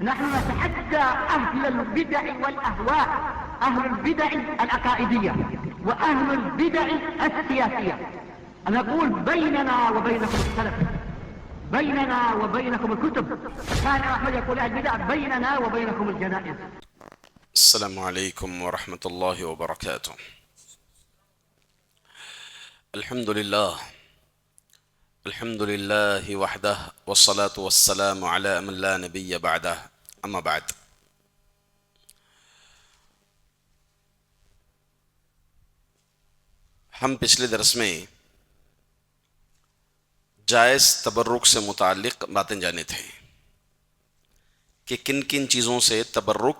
نحن نتحدى أهل البدع والأهواء، أهل البدع العقائدية وأهل البدع السياسية، أن نقول بيننا وبينكم السلف، بيننا وبينكم الكتب. كان أحمد يقول أهل البدع بيننا وبينكم الجنائز. السلام عليكم ورحمة الله وبركاته. الحمد لله وحده والصلاة والسلام على من لا نبي بعده اما بعد. ہم پچھلے درس میں جائز تبرک سے متعلق باتیں جانے تھے کہ کن کن چیزوں سے تبرک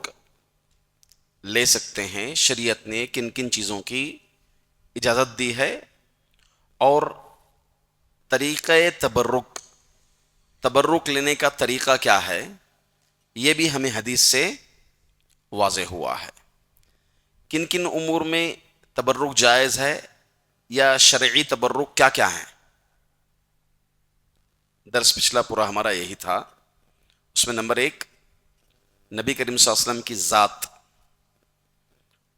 لے سکتے ہیں، شریعت نے کن کن چیزوں کی اجازت دی ہے، اور طریقہ تبرک لینے کا طریقہ کیا ہے، یہ بھی ہمیں حدیث سے واضح ہوا ہے۔ کن کن امور میں تبرک جائز ہے یا شرعی تبرک کیا کیا ہے، درس پچھلا پورا ہمارا یہی تھا۔ اس میں نمبر 1 نبی کریم صلی اللہ علیہ وسلم کی ذات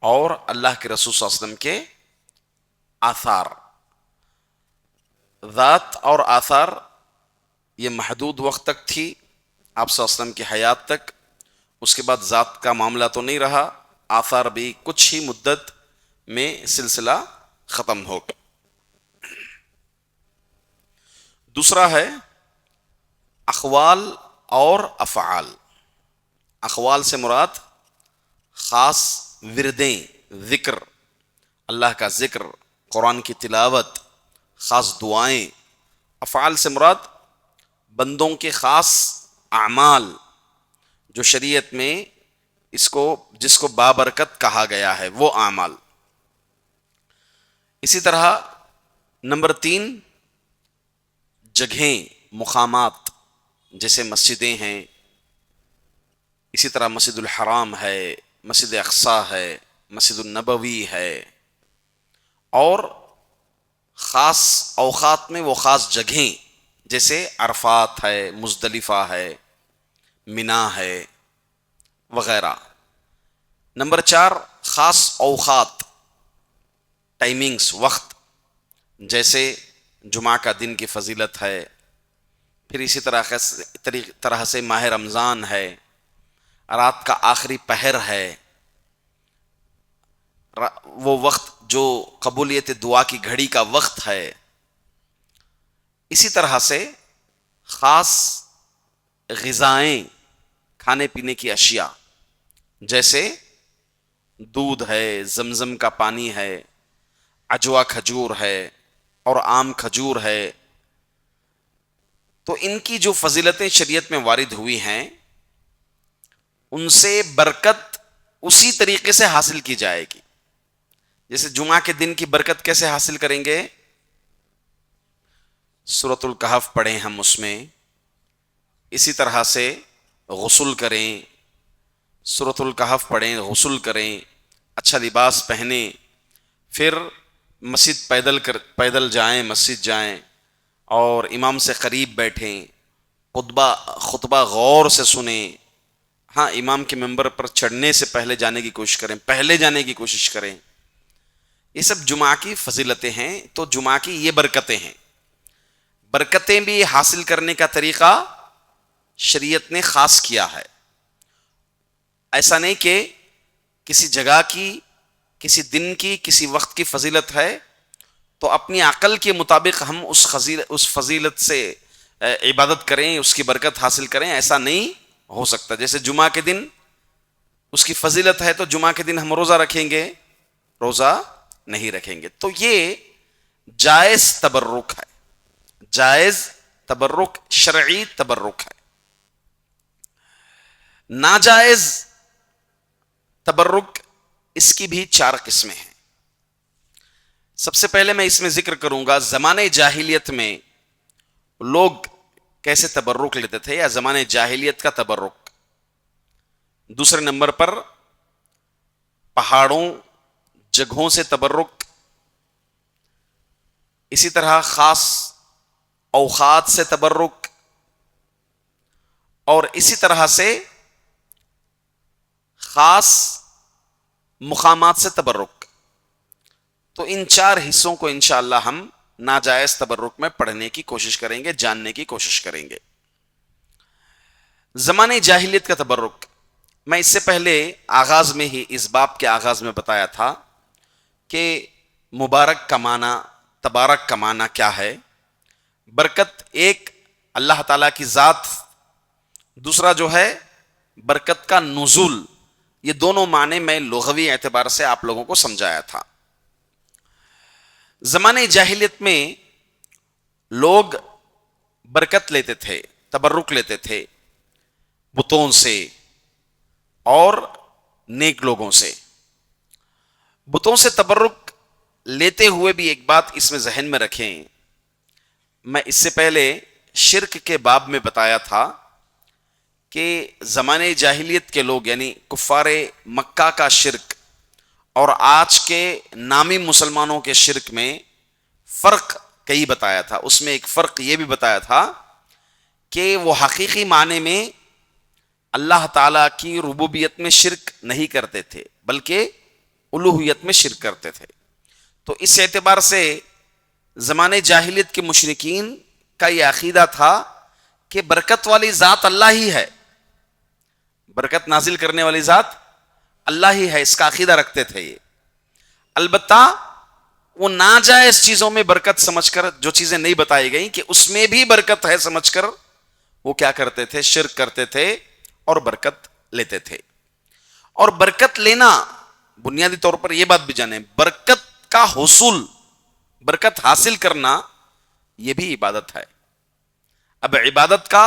اور اللہ کے رسول صلی اللہ علیہ وسلم کے آثار۔ ذات اور آثار یہ محدود وقت تک تھی، آپ صلی اللہ علیہ وسلم کی حیات تک۔ اس کے بعد ذات کا معاملہ تو نہیں رہا، آثار بھی کچھ ہی مدت میں سلسلہ ختم ہو گیا۔ دوسرا ہے اقوال اور افعال۔ اقوال سے مراد خاص وردیں، ذکر، اللہ کا ذکر، قرآن کی تلاوت، خاص دعائیں۔ افعال سے مراد بندوں کے خاص اعمال جو شریعت میں جس کو بابرکت کہا گیا ہے، وہ اعمال۔ اسی طرح نمبر 3 جگہیں، مقامات، جیسے مسجدیں ہیں، اسی طرح مسجد الحرام ہے، مسجد اقصی ہے، مسجد النبوی ہے، اور خاص اوقات میں وہ خاص جگہیں جیسے عرفات ہے، مزدلفہ ہے، منا ہے وغیرہ۔ نمبر 4 خاص اوقات، ٹائمنگز، وقت، جیسے جمعہ کا دن کی فضیلت ہے، پھر اسی طرح سے ماہ رمضان ہے، رات کا آخری پہر ہے، وہ وقت جو قبولیت دعا کی گھڑی کا وقت ہے۔ اسی طرح سے خاص غذائیں، کھانے پینے کی اشیاء، جیسے دودھ ہے، زمزم کا پانی ہے، عجوا کھجور ہے اور عام کھجور ہے۔ تو ان کی جو فضیلتیں شریعت میں وارد ہوئی ہیں، ان سے برکت اسی طریقے سے حاصل کی جائے گی۔ جیسے جمعہ کے دن کی برکت کیسے حاصل کریں گے؟ سورۃ الکہف پڑھیں ہم اس میں، اسی طرح سے غسل کریں، سورۃ الکہف پڑھیں، غسل کریں، اچھا لباس پہنیں، پھر مسجد پیدل جائیں، مسجد جائیں اور امام سے قریب بیٹھیں، خطبہ غور سے سنیں۔ ہاں، امام کے ممبر پر چڑھنے سے پہلے جانے کی کوشش کریں، پہلے جانے کی کوشش کریں۔ یہ سب جمعہ کی فضیلتیں ہیں۔ تو جمعہ کی یہ برکتیں ہیں۔ برکتیں بھی حاصل کرنے کا طریقہ شریعت نے خاص کیا ہے۔ ایسا نہیں کہ کسی جگہ کی، کسی دن کی، کسی وقت کی فضیلت ہے تو اپنی عقل کے مطابق ہم اس فضیلت سے عبادت کریں، اس کی برکت حاصل کریں، ایسا نہیں ہو سکتا۔ جیسے جمعہ کے دن اس کی فضیلت ہے تو جمعہ کے دن ہم روزہ رکھیں گے؟ روزہ نہیں رکھیں گے۔ تو یہ جائز تبرک ہے، جائز تبرک، شرعی تبرک ہے۔ ناجائز تبرک، اس کی بھی 4 قسمیں ہیں۔ سب سے پہلے میں اس میں ذکر کروں گا زمانے جاہلیت میں لوگ کیسے تبرک لیتے تھے، یا زمانے جاہلیت کا تبرک۔ دوسرے نمبر پر پہاڑوں، جگہوں سے تبرک، اسی طرح خاص اوقات سے تبرک، اور اسی طرح سے خاص مقامات سے تبرک. تو ان 4 حصوں کو انشاءاللہ ہم ناجائز تبرک میں پڑھنے کی کوشش کریں گے، جاننے کی کوشش کریں گے. زمانے جاہلیت کا تبرک، میں اس سے پہلے آغاز میں ہی اس باب کے آغاز میں بتایا تھا کہ مبارک کا معنی، تبارک کا معنی کیا ہے. برکت ایک اللہ تعالیٰ کی ذات، دوسرا جو ہے برکت کا نزول. یہ دونوں معنی میں لغوی اعتبار سے آپ لوگوں کو سمجھایا تھا. زمانے جاہلیت میں لوگ برکت لیتے تھے، تبرک لیتے تھے بتوں سے اور نیک لوگوں سے. بتوں سے تبرک لیتے ہوئے بھی ایک بات اس میں ذہن میں رکھیں، میں اس سے پہلے شرک کے باب میں بتایا تھا کہ زمانے جاہلیت کے لوگ یعنی کفار مکہ کا شرک اور آج کے نامی مسلمانوں کے شرک میں فرق کئی بتایا تھا. اس میں ایک فرق یہ بھی بتایا تھا کہ وہ حقیقی معنی میں اللہ تعالیٰ کی ربوبیت میں شرک نہیں کرتے تھے بلکہ الوہیت میں شرک کرتے تھے. تو اس اعتبار سے زمانے جاہلیت کے مشرکین کا یہ عقیدہ تھا کہ برکت والی ذات اللہ ہی ہے، برکت نازل کرنے والی ذات اللہ ہی ہے، اس کا عقیدہ رکھتے تھے یہ. البتہ وہ ناجائز چیزوں میں برکت سمجھ کر، جو چیزیں نہیں بتائی گئیں کہ اس میں بھی برکت ہے سمجھ کر، وہ کیا کرتے تھے؟ شرک کرتے تھے اور برکت لیتے تھے. اور برکت لینا، بنیادی طور پر یہ بات بھی جانیں، برکت کا حصول، برکت حاصل کرنا یہ بھی عبادت ہے. اب عبادت کا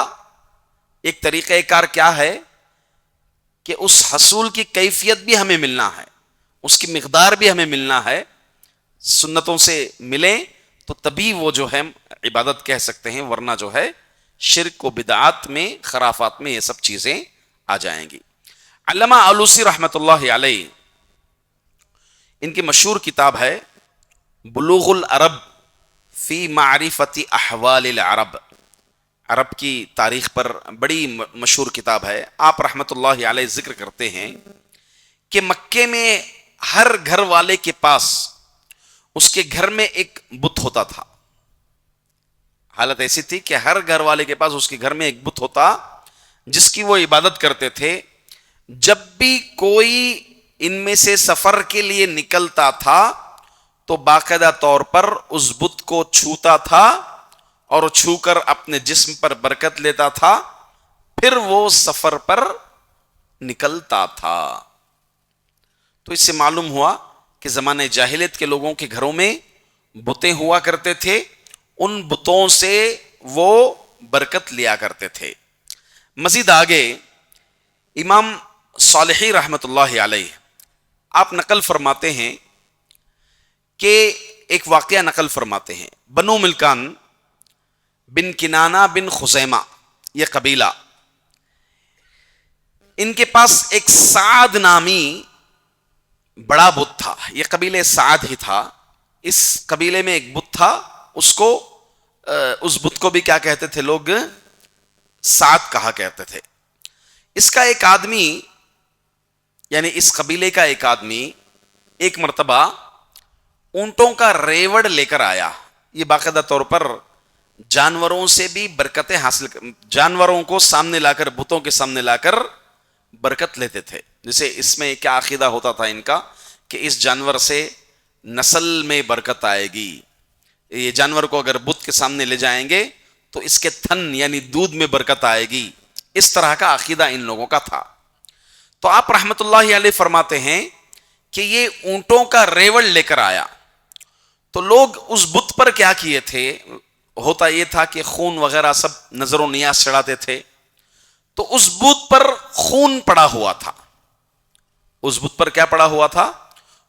ایک طریقہ کار کیا ہے کہ اس حصول کی کیفیت بھی ہمیں ملنا ہے، اس کی مقدار بھی ہمیں ملنا ہے. سنتوں سے ملیں تو تبھی وہ جو ہے عبادت کہہ سکتے ہیں، ورنہ جو ہے شرک و بدعات میں، خرافات میں یہ سب چیزیں آ جائیں گی. علامہ آلوسی رحمۃ اللہ علیہ، ان کی مشہور کتاب ہے بلوغ العرب فی معرفت احوال العرب، عرب کی تاریخ پر بڑی مشہور کتاب ہے. آپ رحمۃ اللہ علیہ ذکر کرتے ہیں کہ مکے میں ہر گھر والے کے پاس اس کے گھر میں ایک بت ہوتا تھا. حالت ایسی تھی کہ ہر گھر والے کے پاس اس کے گھر میں ایک بت ہوتا جس کی وہ عبادت کرتے تھے. جب بھی کوئی ان میں سے سفر کے لیے نکلتا تھا تو باقاعدہ طور پر اس بت کو چھوتا تھا اور چھو کر اپنے جسم پر برکت لیتا تھا، پھر وہ سفر پر نکلتا تھا. تو اس سے معلوم ہوا کہ زمانے جاہلیت کے لوگوں کے گھروں میں بتیں ہوا کرتے تھے، ان بتوں سے وہ برکت لیا کرتے تھے. مزید آگے امام صالحی رحمۃ اللہ علیہ آپ نقل فرماتے ہیں کہ ایک واقعہ نقل فرماتے ہیں. بنو ملکان بن کنانہ بن خزیمہ، یہ قبیلہ، ان کے پاس ایک سعد نامی بڑا بت تھا. یہ قبیلے سعد ہی تھا. اس قبیلے میں ایک بت تھا، اس بت کو بھی کیا کہتے تھے لوگ؟ سعد کہا کہتے تھے. اس کا ایک آدمی، یعنی اس قبیلے کا ایک آدمی ایک مرتبہ اونٹوں کا ریوڑ لے کر آیا. یہ باقاعدہ طور پر جانوروں سے بھی برکتیں حاصل، جانوروں کو سامنے لا کر، بتوں کے سامنے لا کر برکت لیتے تھے. جیسے اس میں کیا عقیدہ ہوتا تھا ان کا کہ اس جانور سے نسل میں برکت آئے گی. یہ جانور کو اگر بت کے سامنے لے جائیں گے تو اس کے تھن یعنی دودھ میں برکت آئے گی. اس طرح کا عقیدہ ان لوگوں کا تھا. تو آپ رحمت اللہ علیہ فرماتے ہیں کہ یہ اونٹوں کا ریوڑ لے کر آیا تو لوگ اس بت پر کیا کیے تھے؟ ہوتا یہ تھا کہ خون وغیرہ سب نظر و نیاز چڑھاتے تھے. تو اس بت پر خون پڑا ہوا تھا. اس بت پر کیا پڑا ہوا تھا؟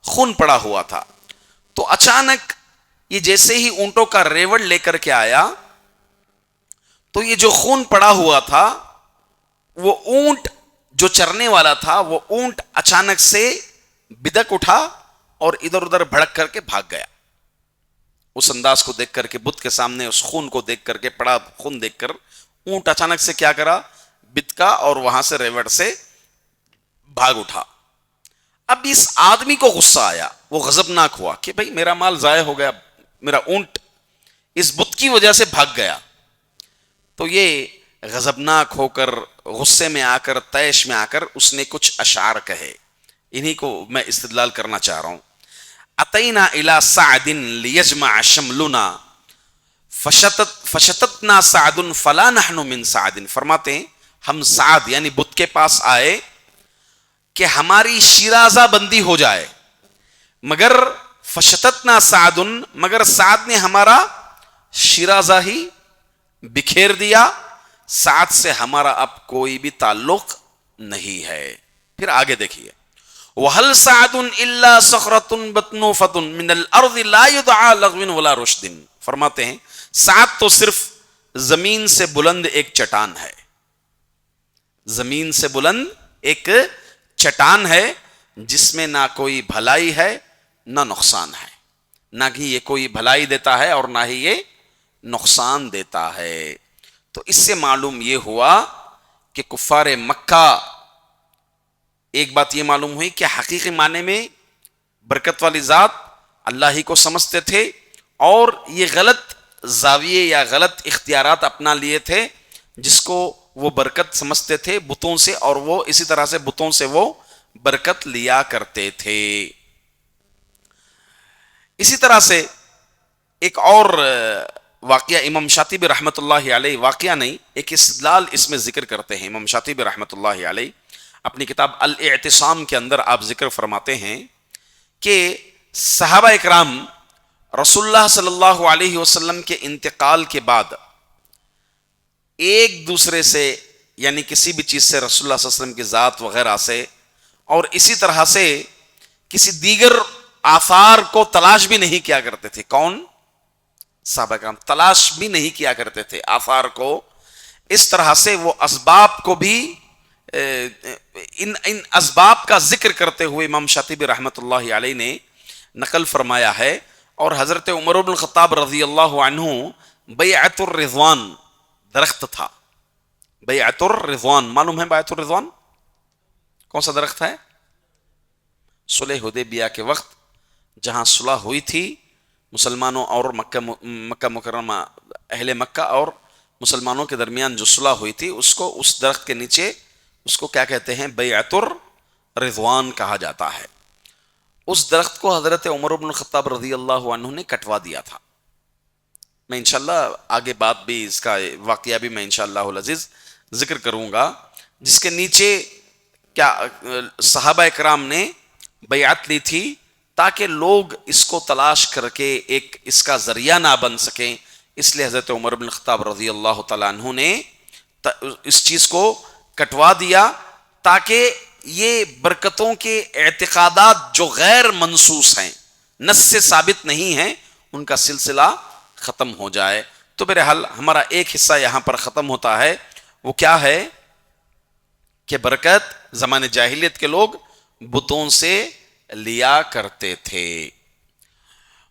خون پڑا ہوا تھا. تو اچانک یہ جیسے ہی اونٹوں کا ریوڑ لے کر کے آیا تو یہ جو خون پڑا ہوا تھا، وہ اونٹ جو چرنے والا تھا، وہ اونٹ اچانک سے بدک اٹھا اور ادھر ادھر بھڑک کر کے بھاگ گیا. اس انداز کو دیکھ کر کے، بت کے سامنے اس خون کو دیکھ کر کے، پڑا خون دیکھ کر اونٹ اچانک سے کیا کرا؟ بتکا اور وہاں سے ریوڑ سے بھاگ اٹھا. اب اس آدمی کو غصہ آیا, وہ غضبناک ہوا کہ بھئی میرا مال ضائع ہو گیا, میرا اونٹ اس بت کی وجہ سے بھاگ گیا. تو یہ غضبناک ہو کر, غصے میں آ کر, طیش میں آ کر اس نے کچھ اشعار کہے. انہی کو میں استدلال کرنا چاہ رہا ہوں. اتینا الی سعد لیجمع شملنا فشتتنا سعد فلا نحن من سعد. فرماتے ہیں ہم سعد یعنی بت کے پاس آئے کہ ہماری شیرازہ بندی ہو جائے, مگر فشتتنا سعد, مگر سعد نے ہمارا شیرازہ ہی بکھیر دیا. سعد سے ہمارا اب کوئی بھی تعلق نہیں ہے. پھر آگے دیکھیے, وَهَلْ سَعْدٌ إِلَّا صَخْرَةٌ بَطْنُوفَةٌ مِنَ الْأَرْضِ لَا يُدْعَى لَغْوٍ وَلَا رُشْدٍ. فرماتے ہیں سعد تو صرف زمین سے بلند ایک چٹان ہے, زمین سے بلند ایک چٹان ہے جس میں نہ کوئی بھلائی ہے نہ نقصان ہے, نہ کہ یہ کوئی بھلائی دیتا ہے اور نہ ہی یہ نقصان دیتا ہے. تو اس سے معلوم یہ ہوا کہ کفار مکہ, ایک بات یہ معلوم ہوئی کہ حقیقی معنی میں برکت والی ذات اللہ ہی کو سمجھتے تھے, اور یہ غلط زاویے یا غلط اختیارات اپنا لیے تھے جس کو وہ برکت سمجھتے تھے بتوں سے, اور وہ اسی طرح سے بتوں سے وہ برکت لیا کرتے تھے. اسی طرح سے ایک اور واقعہ امام شاطبی رحمۃ اللہ علیہ, واقعہ نہیں ایک استدلال اس میں ذکر کرتے ہیں. امام شاطبی رحمۃ اللہ علیہ اپنی کتاب الاعتصام کے اندر آپ ذکر فرماتے ہیں کہ صحابہ اکرام رسول اللہ صلی اللہ علیہ وسلم کے انتقال کے بعد ایک دوسرے سے, یعنی کسی بھی چیز سے, رسول اللہ صلی اللہ علیہ وسلم کی ذات وغیرہ سے, اور اسی طرح سے کسی دیگر آثار کو تلاش بھی نہیں کیا کرتے تھے. کون؟ صحابہ کرام تلاش بھی نہیں کیا کرتے تھے آثار کو. اس طرح سے وہ اسباب کو بھی, ان اسباب کا ذکر کرتے ہوئے امام شاطبی رحمۃ اللہ علیہ نے نقل فرمایا ہے. اور حضرت عمر بن الخطاب رضی اللہ عنہ بیعت الرضوان درخت تھا. بیعت الرضوان معلوم ہے؟ بیعت الرضوان کون سا درخت ہے؟ صلح حدیبیہ کے وقت جہاں صلح ہوئی تھی مسلمانوں اور مکہ مکرمہ, اہل مکہ اور مسلمانوں کے درمیان جو صلح ہوئی تھی, اس کو اس درخت کے نیچے, اس کو کیا کہتے ہیں؟ بیعت الرضوان کہا جاتا ہے. اس درخت کو حضرت عمر بن الخطاب رضی اللہ عنہ نے کٹوا دیا تھا. میں انشاءاللہ آگے بات بھی, اس کا واقعہ بھی میں انشاءاللہ العزیز ذکر کروں گا, جس کے نیچے کیا صحابہ اکرام نے بیعت لی تھی تاکہ لوگ اس کو تلاش کر کے ایک اس کا ذریعہ نہ بن سکیں. اس لیے حضرت عمر بن الخطاب رضی اللہ تعالیٰ عنہ نے اس چیز کو کٹوا دیا تاکہ یہ برکتوں کے اعتقادات جو غیر منصوص ہیں, نص سے ثابت نہیں ہیں, ان کا سلسلہ ختم ہو جائے. تو بہرحال ہمارا ایک حصہ یہاں پر ختم ہوتا ہے. وہ کیا ہے کہ برکت زمان جاہلیت کے لوگ بتوں سے لیا کرتے تھے.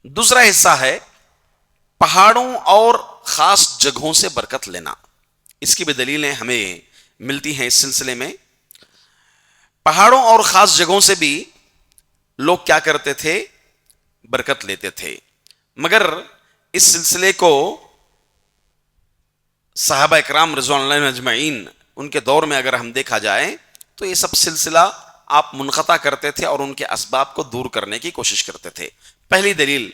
دوسرا حصہ ہے پہاڑوں اور خاص جگہوں سے برکت لینا. اس کی بھی دلیلیں ہمیں ملتی ہیں اس سلسلے میں. پہاڑوں اور خاص جگہوں سے بھی لوگ کیا کرتے تھے؟ برکت لیتے تھے. مگر اس سلسلے کو صحابہ اکرام رضوان اللہ اجمعین ان کے دور میں اگر ہم دیکھا جائے تو یہ سب سلسلہ آپ منقطع کرتے تھے اور ان کے اسباب کو دور کرنے کی کوشش کرتے تھے. پہلی دلیل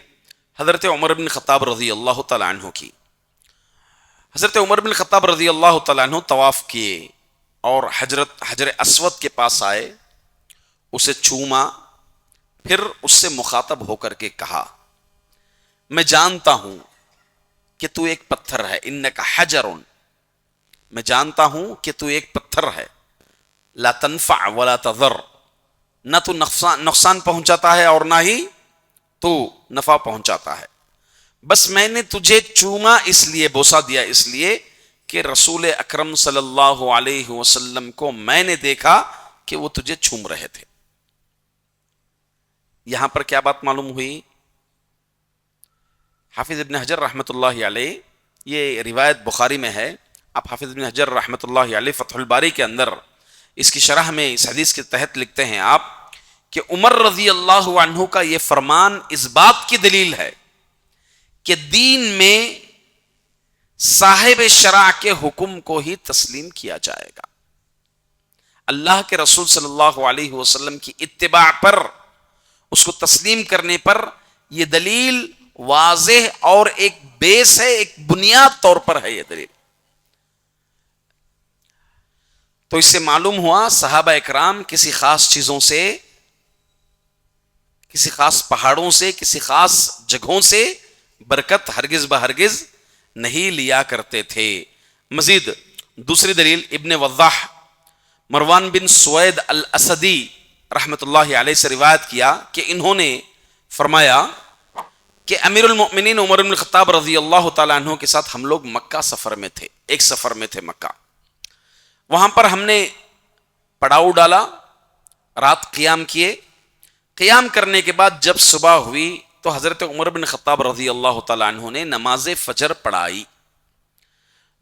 حضرت عمر بن خطاب رضی اللہ تعالیٰ عنہ کی. حضرت عمر بن خطاب رضی اللہ تعالیٰ عنہ طواف کیے اور حجر اسود کے پاس آئے, اسے چوما, پھر اس سے مخاطب ہو کر کے کہا, میں جانتا ہوں کہ تو ایک پتھر ہے, انک حجر, میں جانتا ہوں کہ تو ایک پتھر ہے, لا تنفع ولا تضر, نہ تو نقصان پہنچاتا ہے اور نہ ہی تو نفع پہنچاتا ہے. بس میں نے تجھے چوما اس لیے, بوسا دیا اس لیے کہ رسول اکرم صلی اللہ علیہ وسلم کو میں نے دیکھا کہ وہ تجھے چوم رہے تھے. یہاں پر کیا بات معلوم ہوئی؟ حافظ ابن حجر رحمۃ اللہ علیہ, یہ روایت بخاری میں ہے, آپ حافظ ابن حجر رحمۃ اللہ علیہ فتح الباری کے اندر اس کی شرح میں اس حدیث کے تحت لکھتے ہیں آپ کہ عمر رضی اللہ عنہ کا یہ فرمان اس بات کی دلیل ہے کہ دین میں صاحب شرع کے حکم کو ہی تسلیم کیا جائے گا. اللہ کے رسول صلی اللہ علیہ وسلم کی اتباع پر، اس کو تسلیم کرنے پر یہ دلیل واضح اور ایک بیس ہے، ایک بنیاد طور پر ہے یہ دلیل. تو اس سے معلوم ہوا صحابہ اکرام کسی خاص چیزوں سے، کسی خاص پہاڑوں سے، کسی خاص جگہوں سے برکت ہرگز بہرگز نہیں لیا کرتے تھے. مزید دوسری دلیل ابن وضاح مروان بن سوید الاسدی رحمت اللہ علیہ سے روایت کیا کہ انہوں نے فرمایا کہ امیر المؤمنین عمر بن الخطاب رضی اللہ تعالیٰ عنہ کے ساتھ ہم لوگ مکہ سفر میں تھے، ایک سفر میں تھے مکہ. وہاں پر ہم نے پڑاؤ ڈالا، رات قیام کیے. قیام کرنے کے بعد جب صبح ہوئی تو حضرت عمر بن خطاب رضی اللہ تعالیٰ عنہ نے نماز فجر پڑھائی.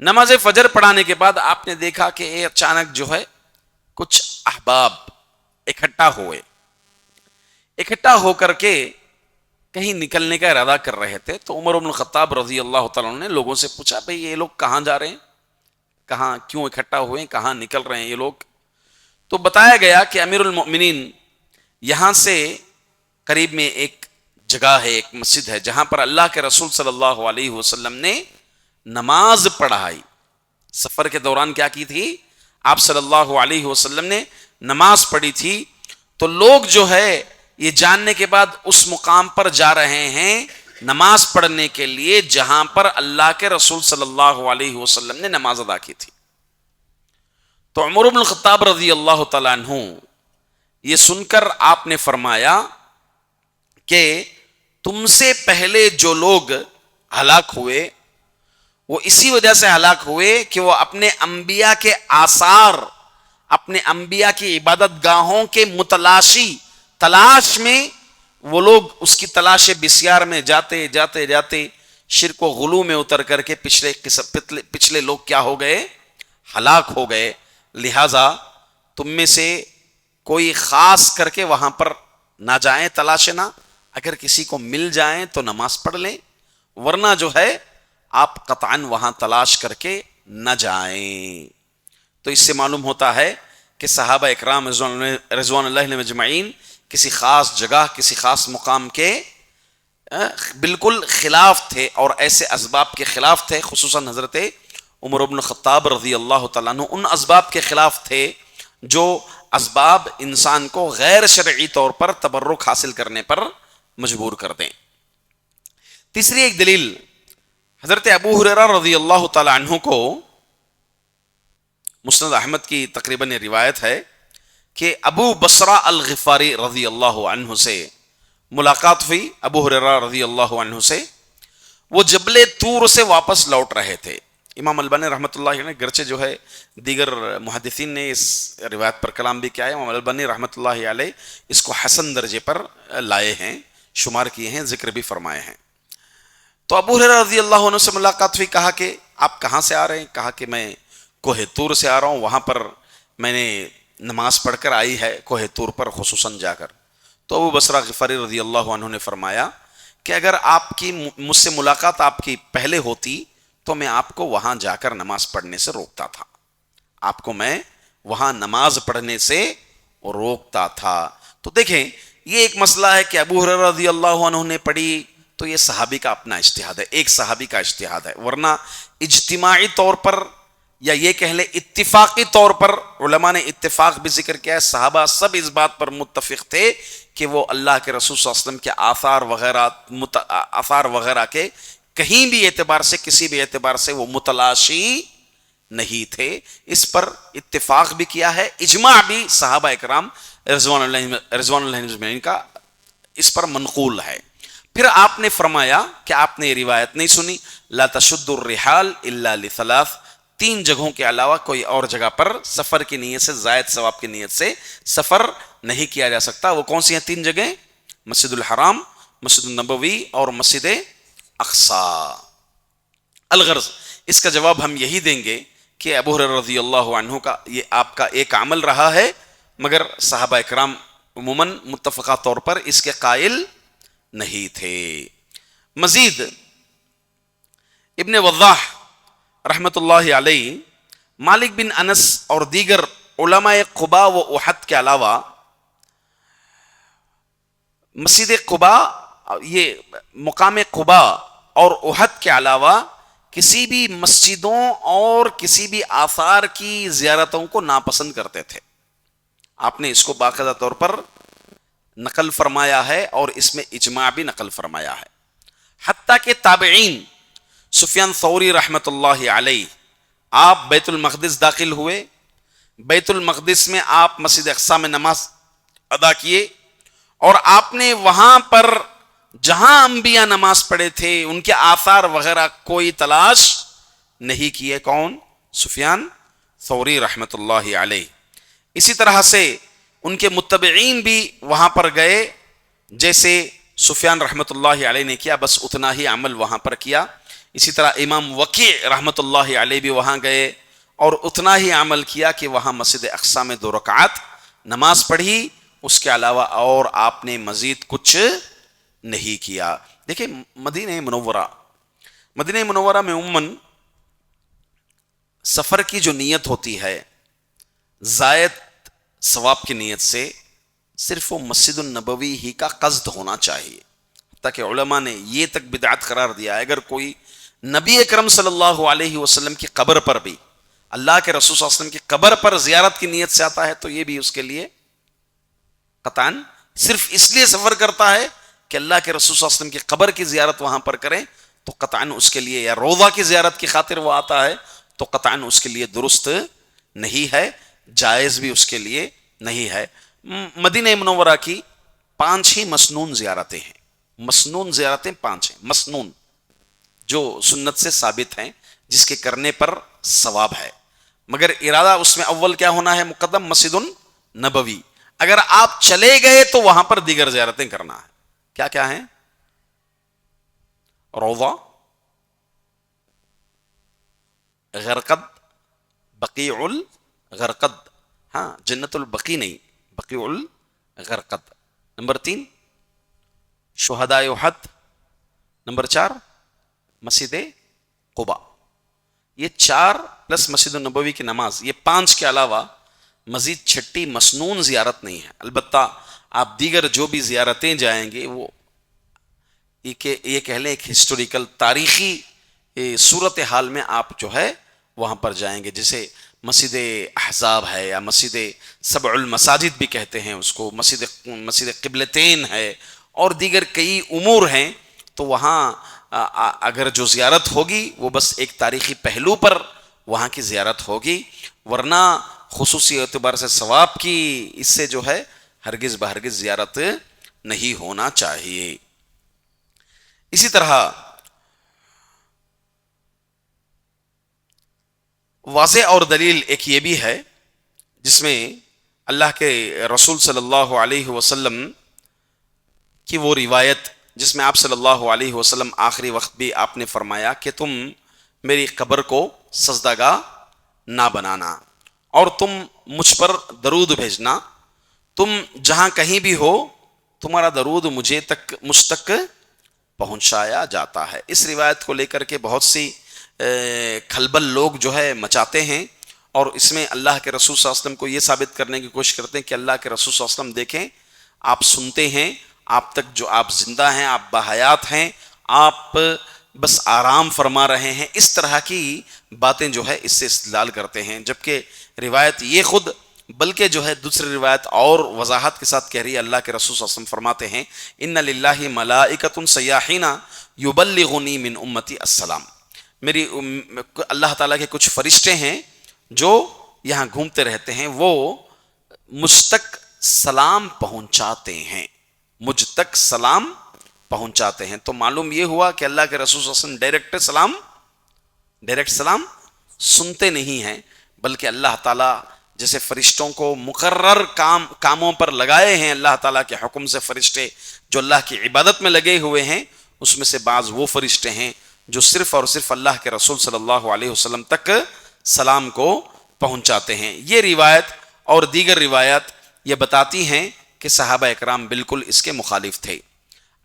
نماز فجر پڑھانے کے بعد آپ نے دیکھا کہ اچانک جو ہے کچھ احباب اکٹھا ہوئے، اکٹھا ہو کر کے کہیں نکلنے کا ارادہ کر رہے تھے. تو عمر بن الخطاب رضی اللہ تعالیٰ عنہ نے لوگوں سے پوچھا بھئی یہ لوگ کہاں جا رہے ہیں، کہاں کیوں اکٹھا ہوئے، کہاں نکل رہے ہیں یہ لوگ؟ تو بتایا گیا کہ امیر المؤمنین یہاں سے قریب میں ایک جگہ ہے، ایک مسجد ہے جہاں پر اللہ کے رسول صلی اللہ علیہ وسلم نے نماز پڑھائی. سفر کے دوران کیا کی تھی؟ آپ صلی اللہ علیہ وسلم نے نماز پڑھی تھی. تو لوگ جو ہے یہ جاننے کے بعد اس مقام پر جا رہے ہیں نماز پڑھنے کے لیے جہاں پر اللہ کے رسول صلی اللہ علیہ وسلم نے نماز ادا کی تھی. تو عمر بن الخطاب رضی اللہ تعالیٰ عنہ یہ سن کر آپ نے فرمایا کہ تم سے پہلے جو لوگ ہلاک ہوئے وہ اسی وجہ سے ہلاک ہوئے کہ وہ اپنے انبیاء کے آثار، اپنے انبیاء کی عبادت گاہوں کے تلاش میں وہ لوگ اس کی تلاش بسیار میں جاتے جاتے جاتے شرک و غلو میں اتر کر کے پچھلے لوگ کیا ہو گئے؟ ہلاک ہو گئے. لہذا تم میں سے کوئی خاص کر کے وہاں پر نہ جائیں تلاشنا، اگر کسی کو مل جائیں تو نماز پڑھ لیں، ورنہ جو ہے آپ قطعاً وہاں تلاش کر کے نہ جائیں. تو اس سے معلوم ہوتا ہے کہ صحابہ اکرام رضوان اللہ علیہم اجمعین کسی خاص جگہ، کسی خاص مقام کے بالکل خلاف تھے اور ایسے اسباب کے خلاف تھے. خصوصاً حضرت عمر بن الخطاب رضی اللہ تعالیٰ عنہ ان اسباب کے خلاف تھے جو اسباب انسان کو غیر شرعی طور پر تبرک حاصل کرنے پر مجبور کر دیں. تیسری ایک دلیل حضرت ابو ہریرہ رضی اللہ تعالیٰ عنہ کو مسند احمد کی تقریباً روایت ہے کہ ابو بصرہ الغفاری رضی اللہ عنہ سے ملاقات ہوئی. ابو ہریرہ رضی اللہ عنہ سے وہ جبل طور سے واپس لوٹ رہے تھے. امام البانی رحمۃ اللہ علیہ نے گرچہ جو ہے دیگر محدثین نے اس روایت پر کلام بھی کیا ہے، امام البانی رحمۃ اللہ علیہ اس کو حسن درجے پر لائے ہیں، شمار کیے ہیں، ذکر بھی فرمائے ہیں. تو ابو ہریرہ رضی اللہ عنہ سے ملاقات ہوئی. کہا کہ آپ کہاں سے آ رہے ہیں؟ کہا کہ میں کوہ طور سے آ رہا ہوں، وہاں پر میں نے نماز پڑھ کر آئی ہے کوہ طور پر خصوصاً جا کر. تو ابو بصرہ غفاری رضی اللہ عنہ نے فرمایا کہ اگر آپ کی مجھ سے ملاقات آپ کی پہلے ہوتی تو میں آپ کو وہاں جا کر نماز پڑھنے سے روکتا تھا، آپ کو میں وہاں نماز پڑھنے سے روکتا تھا. تو دیکھیں یہ ایک مسئلہ ہے کہ ابو ہریرہ رضی اللہ عنہ نے پڑھی تو یہ صحابی کا اپنا اجتہاد ہے، ایک صحابی کا اجتہاد ہے، ورنہ اجتماعی طور پر یا یہ کہہ لیں اتفاقی طور پر علماء نے اتفاق بھی ذکر کیا ہے. صحابہ سب اس بات پر متفق تھے کہ وہ اللہ کے رسول صلی اللہ علیہ وسلم کے آثار وغیرہ کے کہیں بھی اعتبار سے، کسی بھی اعتبار سے وہ متلاشی نہیں تھے. اس پر اتفاق بھی کیا ہے، اجماع بھی صحابہ اکرام رضوان اللہ اجمعین کا اس پر منقول ہے. پھر آپ نے فرمایا کہ آپ نے یہ روایت نہیں سنی، لا تشد الرحال الا لثلاث، 3 جگہوں کے علاوہ کوئی اور جگہ پر سفر کی نیت سے، زائد ثواب کی نیت سے سفر نہیں کیا جا سکتا. وہ کون سی ہیں 3 جگہیں؟ مسجد الحرام، مسجد النبوی اور مسجد اقصی. الغرض اس کا جواب ہم یہی دیں گے کہ ابو ہریرہ رضی اللہ عنہ کا یہ آپ کا ایک عمل رہا ہے، مگر صحابہ اکرام عموماً متفقہ طور پر اس کے قائل نہیں تھے۔ مزید ابن وضاح رحمت اللہ علیہ مالک بن انس اور دیگر علماء قباء و احد کے علاوہ مسجد قباء، یہ مقام قباء اور احد کے علاوہ کسی بھی مسجدوں اور کسی بھی آثار کی زیارتوں کو ناپسند کرتے تھے۔ آپ نے اس کو باقاعدہ طور پر نقل فرمایا ہے اور اس میں اجماع بھی نقل فرمایا ہے۔ حتیٰ کہ تابعین سفیان ثوری رحمت اللہ علیہ، آپ بیت المقدس داخل ہوئے، بیت المقدس میں آپ مسجد اقصی میں نماز ادا کیے، اور آپ نے وہاں پر جہاں انبیاء نماز پڑھے تھے ان کے آثار وغیرہ کوئی تلاش نہیں کیے۔ کون؟ سفیان ثوری رحمت اللہ علیہ۔ اسی طرح سے ان کے متبعین بھی وہاں پر گئے، جیسے سفیان رحمت اللہ علیہ نے کیا، بس اتنا ہی عمل وہاں پر کیا۔ اسی طرح امام وکیع رحمت اللہ علیہ بھی وہاں گئے اور اتنا ہی عمل کیا کہ وہاں مسجد اقصی میں 2 رکعات نماز پڑھی، اس کے علاوہ اور آپ نے مزید کچھ نہیں کیا۔ دیکھیں مدینہ منورہ میں عموماً سفر کی جو نیت ہوتی ہے زائد ثواب کی نیت سے، صرف وہ مسجد النبوی ہی کا قصد ہونا چاہیے، تاکہ علماء نے یہ تک بدعت قرار دیا ہے اگر کوئی نبی اکرم صلی اللہ علیہ وسلم کی قبر پر بھی، اللہ کے رسول صلی اللہ علیہ وسلم کی قبر پر زیارت کی نیت سے آتا ہے تو یہ بھی اس کے لیے قطعاً صرف اس لیے سفر کرتا ہے کہ اللہ کے رسول صلی اللہ علیہ وسلم کی قبر کی زیارت وہاں پر کریں، تو قطعاً اس کے لیے، یا روضہ کی زیارت کی خاطر وہ آتا ہے تو قطعاً اس کے لیے درست نہیں ہے، جائز بھی اس کے لیے نہیں ہے۔ مدینہ منورہ کی 5 ہی مسنون زیارتیں ہیں، مسنون زیارتیں 5 ہیں، مسنون جو سنت سے ثابت ہیں، جس کے کرنے پر ثواب ہے، مگر ارادہ اس میں اول کیا ہونا ہے؟ مقدم مسجد النبوی۔ اگر آپ چلے گئے تو وہاں پر دیگر زیارتیں کرنا ہے۔ کیا کیا ہیں؟ روضہ، غرقد، بقیع الغرقد، ہاں جنت البقیع نہیں، بقیع الغرقد۔ نمبر 3 شہداء احد۔ نمبر 4 مسجد قباء۔ یہ 4 پلس مسجد النبوی کی نماز، یہ 5 کے علاوہ مزید 6 مسنون زیارت نہیں ہے۔ البتہ آپ دیگر جو بھی زیارتیں جائیں گے وہ یہ کہہ لیں ایک ہسٹوریکل تاریخی صورتحال میں آپ جو ہے وہاں پر جائیں گے، جیسے مسجد احزاب ہے، یا مسجد سبع المساجد بھی کہتے ہیں اس کو، مسجد قبلتین ہے، اور دیگر کئی امور ہیں، تو وہاں اگر جو زیارت ہوگی وہ بس ایک تاریخی پہلو پر وہاں کی زیارت ہوگی، ورنہ خصوصی اعتبار سے ثواب کی اس سے جو ہے ہرگز بہرگز زیارت نہیں ہونا چاہیے۔ اسی طرح واضح اور دلیل ایک یہ بھی ہے جس میں اللہ کے رسول صلی اللہ علیہ وسلم کی وہ روایت جس میں آپ صلی اللہ علیہ وسلم آخری وقت بھی آپ نے فرمایا کہ تم میری قبر کو سجدہ گاہ نہ بنانا، اور تم مجھ پر درود بھیجنا، تم جہاں کہیں بھی ہو تمہارا درود مجھ تک پہنچایا جاتا ہے۔ اس روایت کو لے کر کے بہت سی کھلبل لوگ جو ہے مچاتے ہیں، اور اس میں اللہ کے رسول صلی اللہ علیہ وسلم کو یہ ثابت کرنے کی کوشش کرتے ہیں کہ اللہ کے رسول صلی اللہ علیہ وسلم دیکھیں، آپ سنتے ہیں، آپ تک جو آپ زندہ ہیں، آپ باحیات ہیں، آپ بس آرام فرما رہے ہیں، اس طرح کی باتیں جو ہے اس سے استدلال کرتے ہیں، جبکہ روایت یہ خود بلکہ جو ہے دوسری روایت اور وضاحت کے ساتھ کہہ رہی ہے۔ اللہ کے رسول صلی اللہ علیہ وسلم فرماتے ہیں ان للہ ملائکۃ سیاحین یبلغنی من امتی السلام، میری اللہ تعالیٰ کے کچھ فرشتے ہیں جو یہاں گھومتے رہتے ہیں، وہ مجھ تک سلام پہنچاتے ہیں، مجھ تک سلام پہنچاتے ہیں۔ تو معلوم یہ ہوا کہ اللہ کے رسول صلی اللہ علیہ وسلم ڈائریکٹ سلام سنتے نہیں ہیں، بلکہ اللہ تعالیٰ جیسے فرشتوں کو مقرر کاموں پر لگائے ہیں، اللہ تعالیٰ کے حکم سے فرشتے جو اللہ کی عبادت میں لگے ہوئے ہیں، اس میں سے بعض وہ فرشتے ہیں جو صرف اور صرف اللہ کے رسول صلی اللہ علیہ وسلم تک سلام کو پہنچاتے ہیں۔ یہ روایت اور دیگر روایات یہ بتاتی ہیں کہ صحابہ اکرام بالکل اس کے مخالف تھے۔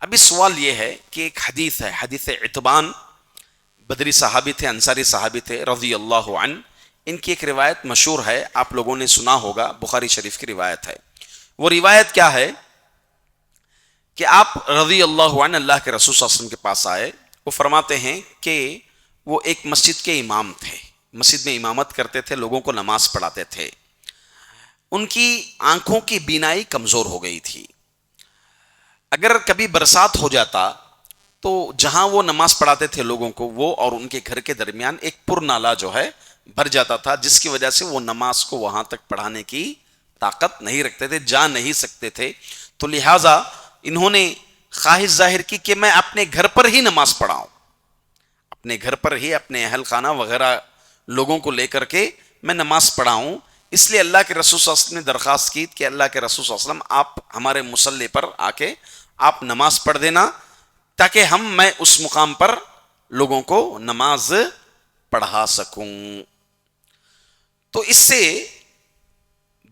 ابھی سوال یہ ہے کہ ایک حدیث ہے، حدیث عتبان، بدری صحابی تھے، انصاری صحابی تھے رضی اللہ عنہ، ان کی ایک روایت مشہور ہے، آپ لوگوں نے سنا ہوگا، بخاری شریف کی روایت ہے۔ وہ روایت کیا ہے کہ آپ رضی اللہ عنہ اللہ کے رسول صلی اللہ علیہ وسلم کے پاس آئے، وہ فرماتے ہیں کہ وہ ایک مسجد کے امام تھے، مسجد میں امامت کرتے تھے، لوگوں کو نماز پڑھاتے تھے۔ ان کی آنکھوں کی بینائی کمزور ہو گئی تھی، اگر کبھی برسات ہو جاتا تو جہاں وہ نماز پڑھاتے تھے لوگوں کو، وہ اور ان کے گھر کے درمیان ایک پر نالا جو ہے بھر جاتا تھا، جس کی وجہ سے وہ نماز کو وہاں تک پڑھانے کی طاقت نہیں رکھتے تھے، جا نہیں سکتے تھے۔ تو لہٰذا انہوں نے خواہش ظاہر کی کہ میں اپنے گھر پر ہی نماز پڑھاؤں، اپنے گھر پر ہی اپنے اہل خانہ وغیرہ لوگوں کو لے کر کے میں نماز پڑھاؤں۔ اس لیے اللہ کے رسول صلی اللہ علیہ وسلم نے درخواست کی کہ اللہ کے رسول صلی اللہ علیہ وسلم آپ ہمارے مصلی پر آ کے آپ نماز پڑھ دینا، تاکہ میں اس مقام پر لوگوں کو نماز پڑھا سکوں۔ تو اس سے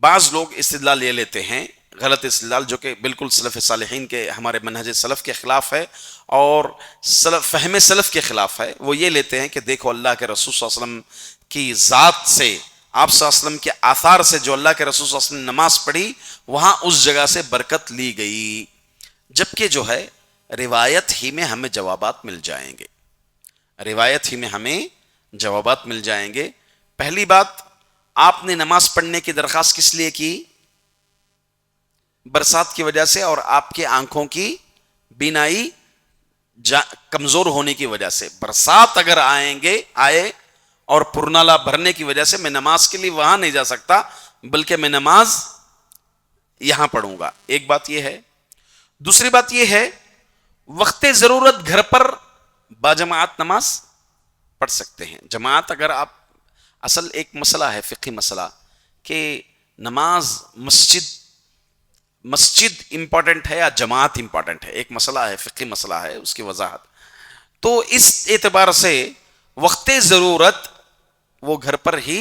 بعض لوگ استدلال یہ لیتے ہیں، غلط استدلال، جو کہ بالکل سلف صالحین کے، ہمارے منہج سلف کے خلاف ہے اور فہم سلف کے خلاف ہے۔ وہ یہ لیتے ہیں کہ دیکھو اللہ کے رسول صلی اللہ علیہ وسلم کی ذات سے، آپ صلی اللہ علیہ وسلم کے آثار سے جو اللہ کے رسول صلی اللہ علیہ وسلم نے نماز پڑھی، وہاں اس جگہ سے برکت لی گئی، جبکہ جو ہے روایت ہی میں ہمیں جوابات مل جائیں گے، روایت ہی میں ہمیں جوابات مل جائیں گے۔ پہلی بات، آپ نے نماز پڑھنے کی درخواست کس لیے کی؟ برسات کی وجہ سے اور آپ کے آنکھوں کی بینائی کمزور ہونے کی وجہ سے۔ برسات اگر آئے اور پرنالا بھرنے کی وجہ سے میں نماز کے لیے وہاں نہیں جا سکتا، بلکہ میں نماز یہاں پڑھوں گا، ایک بات یہ ہے۔ دوسری بات یہ ہے، وقت ضرورت گھر پر باجماعت نماز پڑھ سکتے ہیں۔ جماعت اگر آپ، اصل ایک مسئلہ ہے، فقہی مسئلہ، کہ نماز مسجد امپورٹنٹ ہے یا جماعت امپورٹنٹ ہے، ایک مسئلہ ہے، فقہی مسئلہ ہے، اس کی وضاحت۔ تو اس اعتبار سے وقت ضرورت وہ گھر پر ہی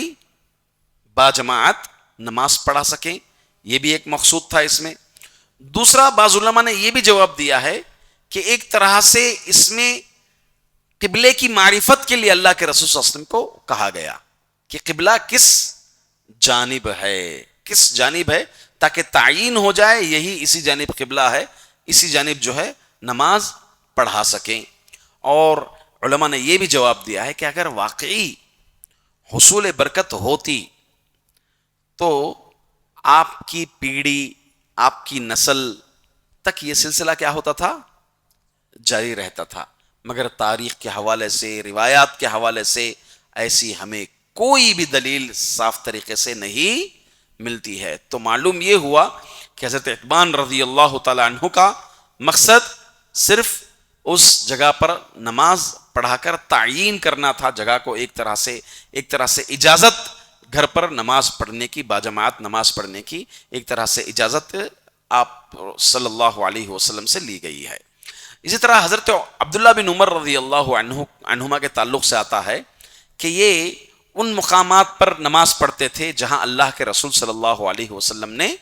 باجماعت نماز پڑھا سکیں، یہ بھی ایک مقصود تھا اس میں۔ دوسرا، بعض علماء نے یہ بھی جواب دیا ہے کہ ایک طرح سے اس میں قبلے کی معرفت کے لیے اللہ کے رسول صلی اللہ علیہ وسلم کو کہا گیا کہ قبلہ کس جانب ہے، تاکہ تعین ہو جائے یہی اسی جانب قبلہ ہے، اسی جانب جو ہے نماز پڑھا سکیں۔ اور علماء نے یہ بھی جواب دیا ہے کہ اگر واقعی حصول برکت ہوتی تو آپ کی پیڑھی، آپ کی نسل تک یہ سلسلہ کیا ہوتا تھا؟ جاری رہتا تھا، مگر تاریخ کے حوالے سے، روایات کے حوالے سے ایسی ہمیں کوئی بھی دلیل صاف طریقے سے نہیں ملتی ہے۔ تو معلوم یہ ہوا کہ حضرت عتبان رضی اللہ تعالی عنہ کا مقصد صرف اس جگہ پر نماز پڑھا کر تعیین کرنا تھا، جگہ کو ایک طرح سے اجازت، گھر پر نماز پڑھنے کی، باجماعت نماز پڑھنے کی ایک طرح سے اجازت آپ صلی اللہ علیہ وسلم سے لی گئی ہے۔ اسی طرح حضرت عبداللہ بن عمر رضی اللہ عنہما کے تعلق سے آتا ہے کہ یہ ان مقامات پر نماز پڑھتے تھے جہاں اللہ کے رسول صلی اللہ علیہ وسلم نے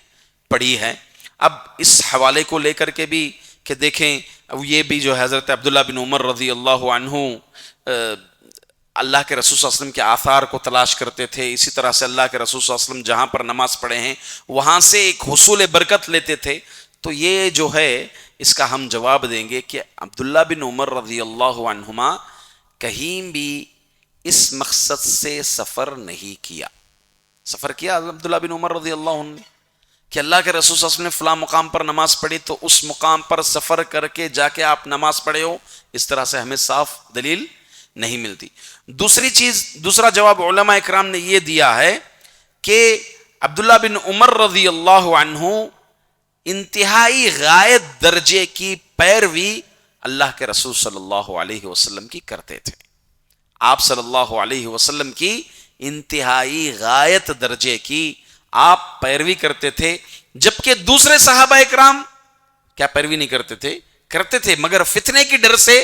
پڑھی ہے۔ اب اس حوالے کو لے کر کے بھی کہ دیکھیں، یہ بھی جو حضرت عبداللہ بن عمر رضی اللہ عنہ اللہ کے رسول صلی اللہ علیہ وسلم کے آثار کو تلاش کرتے تھے، اسی طرح سے اللہ کے رسول صلی اللہ علیہ وسلم جہاں پر نماز پڑھے ہیں وہاں سے ایک حصول برکت لیتے تھے۔ تو یہ جو ہے اس کا ہم جواب دیں گے کہ عبداللہ بن عمر رضی اللہ عنہما کہیں بھی اس مقصد سے سفر نہیں کیا۔ سفر کیا عبداللہ بن عمر رضی اللہ عنہ نے کہ اللہ کے رسول صلی اللہ علیہ وسلم نے فلاں مقام پر نماز پڑھی تو اس مقام پر سفر کر کے جا کے آپ نماز پڑھے ہو، اس طرح سے ہمیں صاف دلیل نہیں ملتی۔ دوسرا جواب علماء اکرام نے یہ دیا ہے کہ عبداللہ بن عمر رضی اللہ عنہ انتہائی غائب درجے کی پیروی اللہ کے رسول صلی اللہ علیہ وسلم کی کرتے تھے۔ آپ صلی اللہ علیہ وسلم کی انتہائی غایت درجے کی آپ پیروی کرتے تھے، جبکہ دوسرے صحابہ اکرام کیا پیروی نہیں کرتے تھے مگر فتنے کی ڈر سے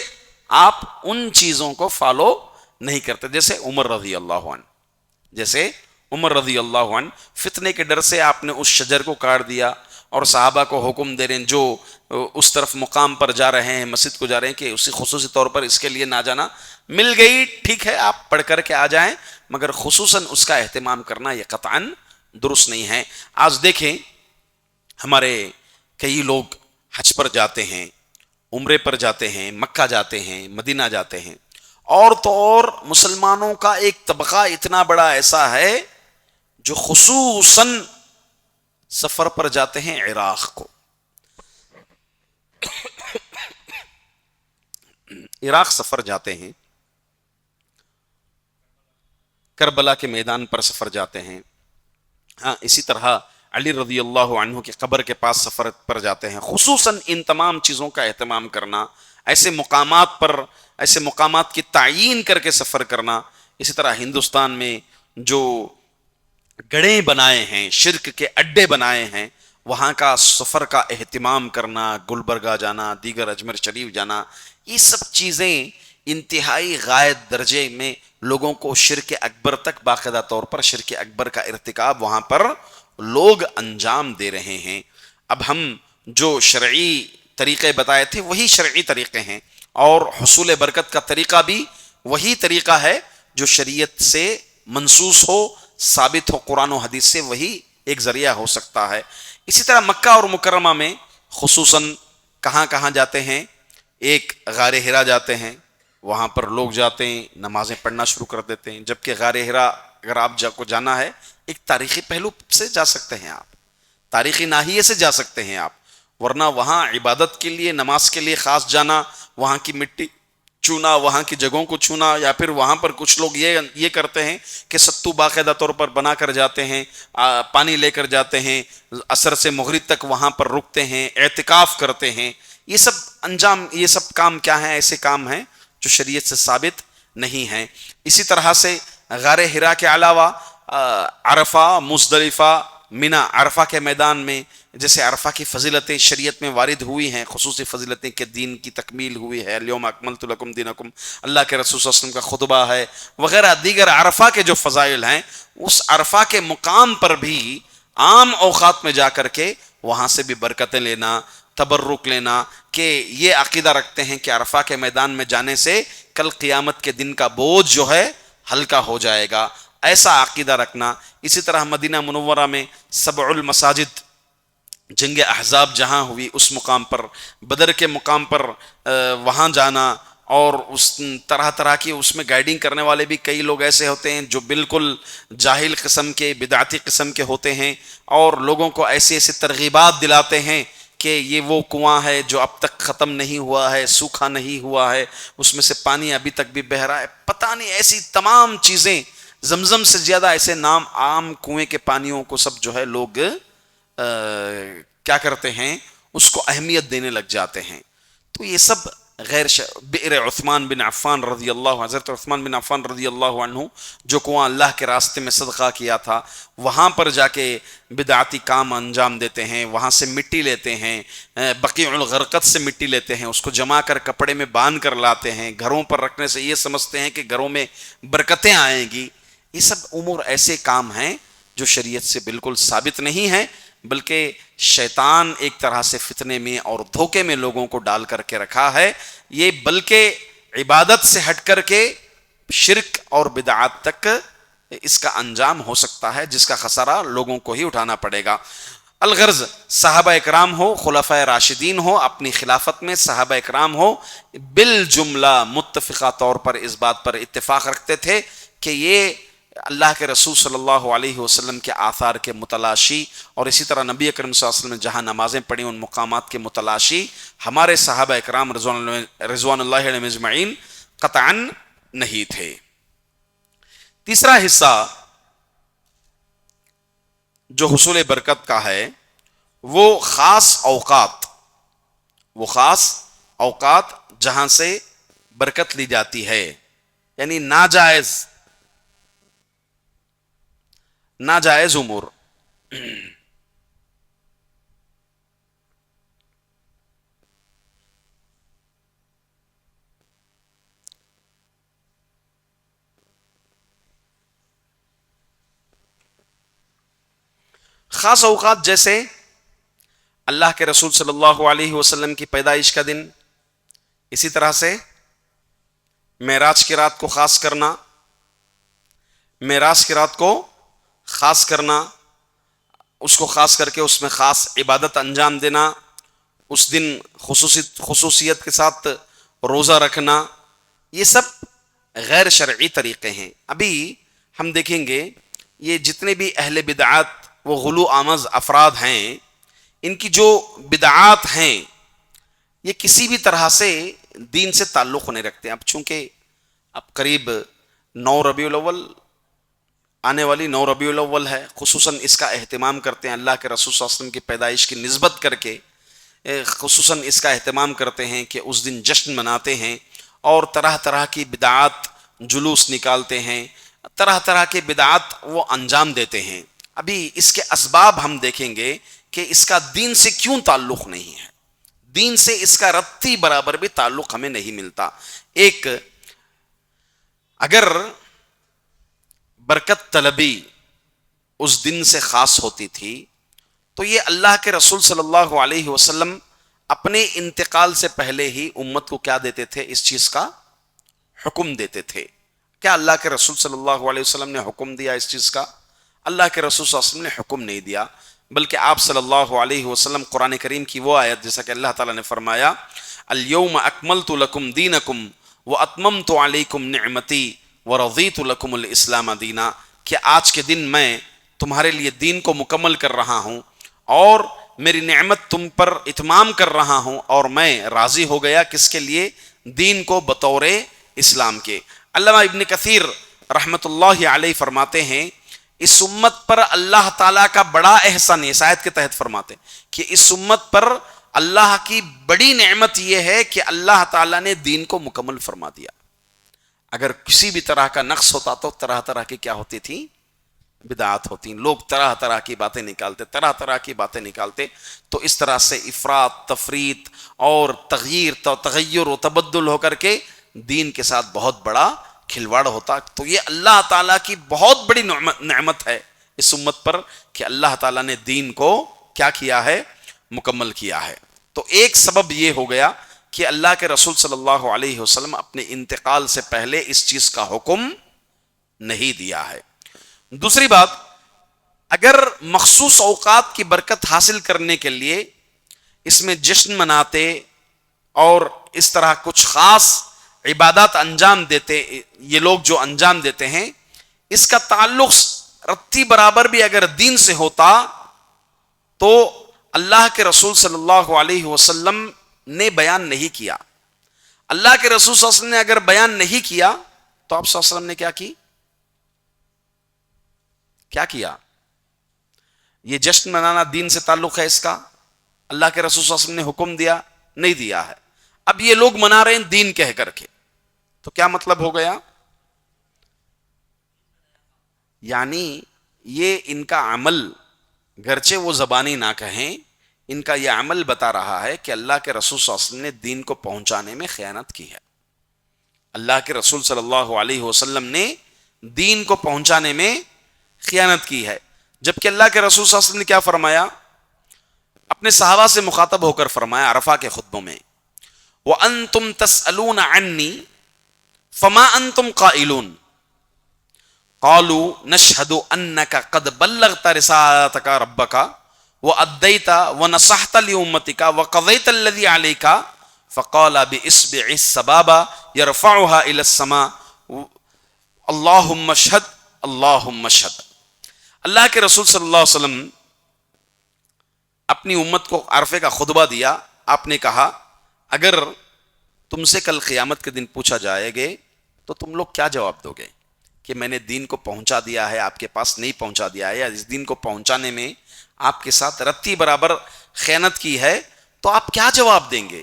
آپ ان چیزوں کو فالو نہیں کرتے، جیسے عمر رضی اللہ عنہ جیسے عمر رضی اللہ عنہ فتنے کے ڈر سے آپ نے اس شجر کو کاٹ دیا اور صحابہ کو حکم دے رہے ہیں جو اس طرف مقام پر جا رہے ہیں، مسجد کو جا رہے ہیں، کہ اسی خصوصی طور پر اس کے لیے نہ جانا، مل گئی ٹھیک ہے آپ پڑھ کر کے آ جائیں، مگر خصوصاً اس کا اہتمام کرنا یہ قطعاً درست نہیں ہے۔ آج دیکھیں ہمارے کئی لوگ حج پر جاتے ہیں، عمرے پر جاتے ہیں، مکہ جاتے ہیں، مدینہ جاتے ہیں، اور تو اور مسلمانوں کا ایک طبقہ اتنا بڑا ایسا ہے جو خصوصاً سفر پر جاتے ہیں عراق کو۔ عراق سفر جاتے ہیں، کربلا کے میدان پر سفر جاتے ہیں، ہاں اسی طرح علی رضی اللہ عنہ کی قبر کے پاس سفر پر جاتے ہیں۔ خصوصاً ان تمام چیزوں کا اہتمام کرنا، ایسے مقامات پر، ایسے مقامات کی تعیین کر کے سفر کرنا، اسی طرح ہندوستان میں جو گڑھیں بنائے ہیں، شرک کے اڈے بنائے ہیں، وہاں کا سفر کا اہتمام کرنا، گلبرگہ جانا، دیگر اجمیر شریف جانا، یہ سب چیزیں انتہائی غائب درجے میں لوگوں کو شرک اکبر تک، باقاعدہ طور پر شرک اکبر کا ارتکاب وہاں پر لوگ انجام دے رہے ہیں۔ اب ہم جو شرعی طریقے بتائے تھے وہی شرعی طریقے ہیں، اور حصول برکت کا طریقہ بھی وہی طریقہ ہے جو شریعت سے منسوس ہو، ثابت ہو، قرآن و حدیث سے، وہی ایک ذریعہ ہو سکتا ہے۔ اسی طرح مکہ اور مکرمہ میں خصوصاً کہاں کہاں جاتے ہیں؟ ایک غار ہرا جاتے ہیں، وہاں پر لوگ جاتے ہیں، نمازیں پڑھنا شروع کر دیتے ہیں، جبکہ غار ہرا اگر آپ کو جانا ہے ایک تاریخی پہلو سے جا سکتے ہیں، آپ تاریخی ناحیے سے جا سکتے ہیں آپ، ورنہ وہاں عبادت کے لیے، نماز کے لیے خاص جانا، وہاں کی مٹی چھونا، وہاں کی جگہوں کو چھونا، یا پھر وہاں پر کچھ لوگ یہ کرتے ہیں کہ ستو باقاعدہ طور پر بنا کر جاتے ہیں، پانی لے کر جاتے ہیں، عصر سے مغرب تک وہاں پر رکتے ہیں، اعتکاف کرتے ہیں، یہ سب انجام، یہ سب کام کیا ہیں؟ ایسے کام ہیں جو شریعت سے ثابت نہیں ہیں۔ اسی طرح سے غار ہرا کے علاوہ عرفہ، مزدلفہ، منی، عرفہ کے میدان میں جیسے عرفہ کی فضیلتیں شریعت میں وارد ہوئی ہیں، خصوصی فضیلتیں کہ دین کی تکمیل ہوئی ہے، الیوم اکملت لکم دینکم، اللہ کے رسول صلی اللہ علیہ وسلم کا خطبہ ہے، وغیرہ دیگر عرفہ کے جو فضائل ہیں، اس عرفہ کے مقام پر بھی عام اوقات میں جا کر کے وہاں سے بھی برکتیں لینا، تبرک لینا، کہ یہ عقیدہ رکھتے ہیں کہ عرفہ کے میدان میں جانے سے کل قیامت کے دن کا بوجھ جو ہے ہلکا ہو جائے گا، ایسا عقیدہ رکھنا۔ اسی طرح مدینہ منورہ میں سبع المساجد، جنگ احزاب جہاں ہوئی اس مقام پر، بدر کے مقام پر وہاں جانا، اور اس طرح طرح کی اس میں گائیڈنگ کرنے والے بھی کئی لوگ ایسے ہوتے ہیں جو بالکل جاہل قسم کے، بدعتی قسم کے ہوتے ہیں، اور لوگوں کو ایسی ایسی ترغیبات دلاتے ہیں کہ یہ وہ کنواں ہے جو اب تک ختم نہیں ہوا ہے، سوکھا نہیں ہوا ہے، اس میں سے پانی ابھی تک بھی بہہ رہا ہے، پتہ نہیں ایسی تمام چیزیں، زمزم سے زیادہ ایسے نام، عام کنویں کے پانیوں کو سب جو ہے لوگ کیا کرتے ہیں؟ اس کو اہمیت دینے لگ جاتے ہیں۔ تو یہ سب غیر بئر عثمان بن عفان رضی اللہ، حضرت عثمان بن عفان رضی اللہ عنہ جو کنواں اللہ کے راستے میں صدقہ کیا تھا، وہاں پر جا کے بدعتی کام انجام دیتے ہیں، وہاں سے مٹی لیتے ہیں، بقیع الغرقد سے مٹی لیتے ہیں، اس کو جما کر کپڑے میں باندھ کر لاتے ہیں، گھروں پر رکھنے سے یہ سمجھتے ہیں کہ گھروں میں برکتیں آئیں گی۔ یہ سب امور ایسے کام ہیں جو شریعت سے بالکل ثابت نہیں ہیں، بلکہ شیطان ایک طرح سے فتنے میں اور دھوکے میں لوگوں کو ڈال کر کے رکھا ہے۔ یہ بلکہ عبادت سے ہٹ کر کے شرک اور بدعات تک اس کا انجام ہو سکتا ہے، جس کا خسارہ لوگوں کو ہی اٹھانا پڑے گا۔ الغرض صحابہ اکرام ہو، خلفائے راشدین ہو، اپنی خلافت میں صحابہ اکرام ہو، بالجملہ متفقہ طور پر اس بات پر اتفاق رکھتے تھے کہ یہ اللہ کے رسول صلی اللہ علیہ وسلم کے آثار کے متلاشی، اور اسی طرح نبی اکرم صلی اللہ علیہ وسلم نے جہاں نمازیں پڑھی ان مقامات کے متلاشی ہمارے صحابہ اکرام رضوان اللہ علیہم اجمعین قطعاً نہیں تھے۔ تیسرا حصہ جو حصول برکت کا ہے، وہ خاص اوقات جہاں سے برکت لی جاتی ہے، یعنی ناجائز امور۔ خاص اوقات جیسے اللہ کے رسول صلی اللہ علیہ وسلم کی پیدائش کا دن، اسی طرح سے معراج کی رات کو خاص کرنا، معراج کی رات کو خاص کرنا، اس کو خاص کر کے اس میں خاص عبادت انجام دینا، اس دن خصوصیت کے ساتھ روزہ رکھنا، یہ سب غیر شرعی طریقے ہیں۔ ابھی ہم دیکھیں گے یہ جتنے بھی اہل بدعات وہ غلو آمز افراد ہیں، ان کی جو بدعات ہیں یہ کسی بھی طرح سے دین سے تعلق نہیں رکھتے ہیں۔ اب چونکہ اب قریب 9 ربیع الاول آنے والی 9 ربیع الاول ہے، خصوصاً اس کا اہتمام کرتے ہیں اللہ کے رسول صلی اللہ علیہ وسلم کی پیدائش کی نسبت کر کے، خصوصاً اس کا اہتمام کرتے ہیں کہ اس دن جشن مناتے ہیں اور طرح طرح کی بدعات جلوس نکالتے ہیں، طرح طرح کے بدعات وہ انجام دیتے ہیں۔ ابھی اس کے اسباب ہم دیکھیں گے کہ اس کا دین سے کیوں تعلق نہیں ہے، دین سے اس کا رتی برابر بھی تعلق ہمیں نہیں ملتا۔ ایک، اگر برکت طلبی اس دن سے خاص ہوتی تھی تو یہ اللہ کے رسول صلی اللہ علیہ وسلم اپنے انتقال سے پہلے ہی امت کو کیا دیتے تھے؟ اس چیز کا حکم دیتے تھے۔ کیا اللہ کے رسول صلی اللہ علیہ وسلم نے حکم دیا اس چیز کا؟ اللہ کے رسول صلی اللہ علیہ وسلم نے حکم نہیں دیا، بلکہ آپ صلی اللہ علیہ وسلم قرآن کریم کی وہ آیت جیسا کہ اللہ تعالیٰ نے فرمایا الیوم اکملت لکم دینکم واتممت علیکم نعمتی ورضیت لکم الاسلام دینا، کہ آج کے دن میں تمہارے لیے دین کو مکمل کر رہا ہوں اور میری نعمت تم پر اتمام کر رہا ہوں، اور میں راضی ہو گیا کس کے لیے؟ دین کو بطور اسلام کے۔ علامہ ابن کثیر رحمت اللہ علیہ فرماتے ہیں اس امت پر اللہ تعالیٰ کا بڑا احسان، اس آیت کے تحت فرماتے ہیں کہ اس امت پر اللہ کی بڑی نعمت یہ ہے کہ اللہ تعالیٰ نے دین کو مکمل فرما دیا۔ اگر کسی بھی طرح کا نقص ہوتا تو طرح طرح کی کیا ہوتی تھی؟ بدعات ہوتی، لوگ طرح طرح کی باتیں نکالتے، طرح طرح کی باتیں نکالتے، تو اس طرح سے افراط تفریط اور تغیر و تبدل ہو کر کے دین کے ساتھ بہت بڑا کھلواڑ ہوتا۔ تو یہ اللہ تعالیٰ کی بہت بڑی نعمت ہے اس امت پر کہ اللہ تعالیٰ نے دین کو کیا کیا ہے؟ مکمل کیا ہے۔ تو ایک سبب یہ ہو گیا کہ اللہ کے رسول صلی اللہ علیہ وسلم اپنے انتقال سے پہلے اس چیز کا حکم نہیں دیا ہے۔ دوسری بات، اگر مخصوص اوقات کی برکت حاصل کرنے کے لیے اس میں جشن مناتے اور اس طرح کچھ خاص عبادات انجام دیتے، یہ لوگ جو انجام دیتے ہیں اس کا تعلق رتی برابر بھی اگر دین سے ہوتا تو اللہ کے رسول صلی اللہ علیہ وسلم نے بیان نہیں کیا۔ اللہ کے رسول صلی اللہ علیہ وسلم نے اگر بیان نہیں کیا تو آپ صلی اللہ علیہ وسلم نے کیا کیا؟ یہ جشن منانا دین سے تعلق ہے اس کا، اللہ کے رسول صلی اللہ علیہ وسلم نے حکم دیا نہیں دیا ہے، اب یہ لوگ منا رہے ہیں دین کہہ کر کے، تو کیا مطلب ہو گیا؟ یعنی یہ ان کا عمل گرچہ وہ زبانی نہ کہیں، ان کا یہ عمل بتا رہا ہے کہ اللہ کے رسول صلی اللہ علیہ وسلم نے دین کو پہنچانے میں خیانت کی ہے۔ اللہ کے رسول صلی اللہ علیہ وسلم نے دین کو پہنچانے میں خیانت کی ہے، جبکہ اللہ کے رسول صلی اللہ علیہ وسلم نے کیا فرمایا؟ اپنے صحابہ سے مخاطب ہو کر فرمایا عرفہ کے خطبوں میں وَأَنْتُمْ تَسْأَلُونَ عَنِّي فَمَا أَنْتُمْ قَائِلُونَ قَالُوا نَشْهَدُ أَنَّكَ قَدْ بَلَّغْتَ رِسَالَتَكَ رَبَّكَ وَأَدَّيْتَ وَنَصَحْتَ لِأُمَّتِكَ وَقَضَيْتَ الَّذِي عَلَيْكَ فَقَالَ بِإِصْبِعِ السَّبَابَةِ يَرْفَعُهَا إِلَى السَّمَاءِ اللَّهُمَّ اشْهَدْ اللَّهُمَّ اشْهَدْ۔ اللہ کے رسول صلی اللہ علیہ وسلم اپنی امت کو عرفے کا خطبہ دیا، آپ نے کہا اگر تم سے کل قیامت کے دن پوچھا جائے گے تو تم لوگ کیا جواب دو گے کہ میں نے دین کو پہنچا دیا ہے، آپ کے پاس نہیں پہنچا دیا ہے، یا اس دین کو پہنچانے میں آپ کے ساتھ رتی برابر خیانت کی ہے، تو آپ کیا جواب دیں گے؟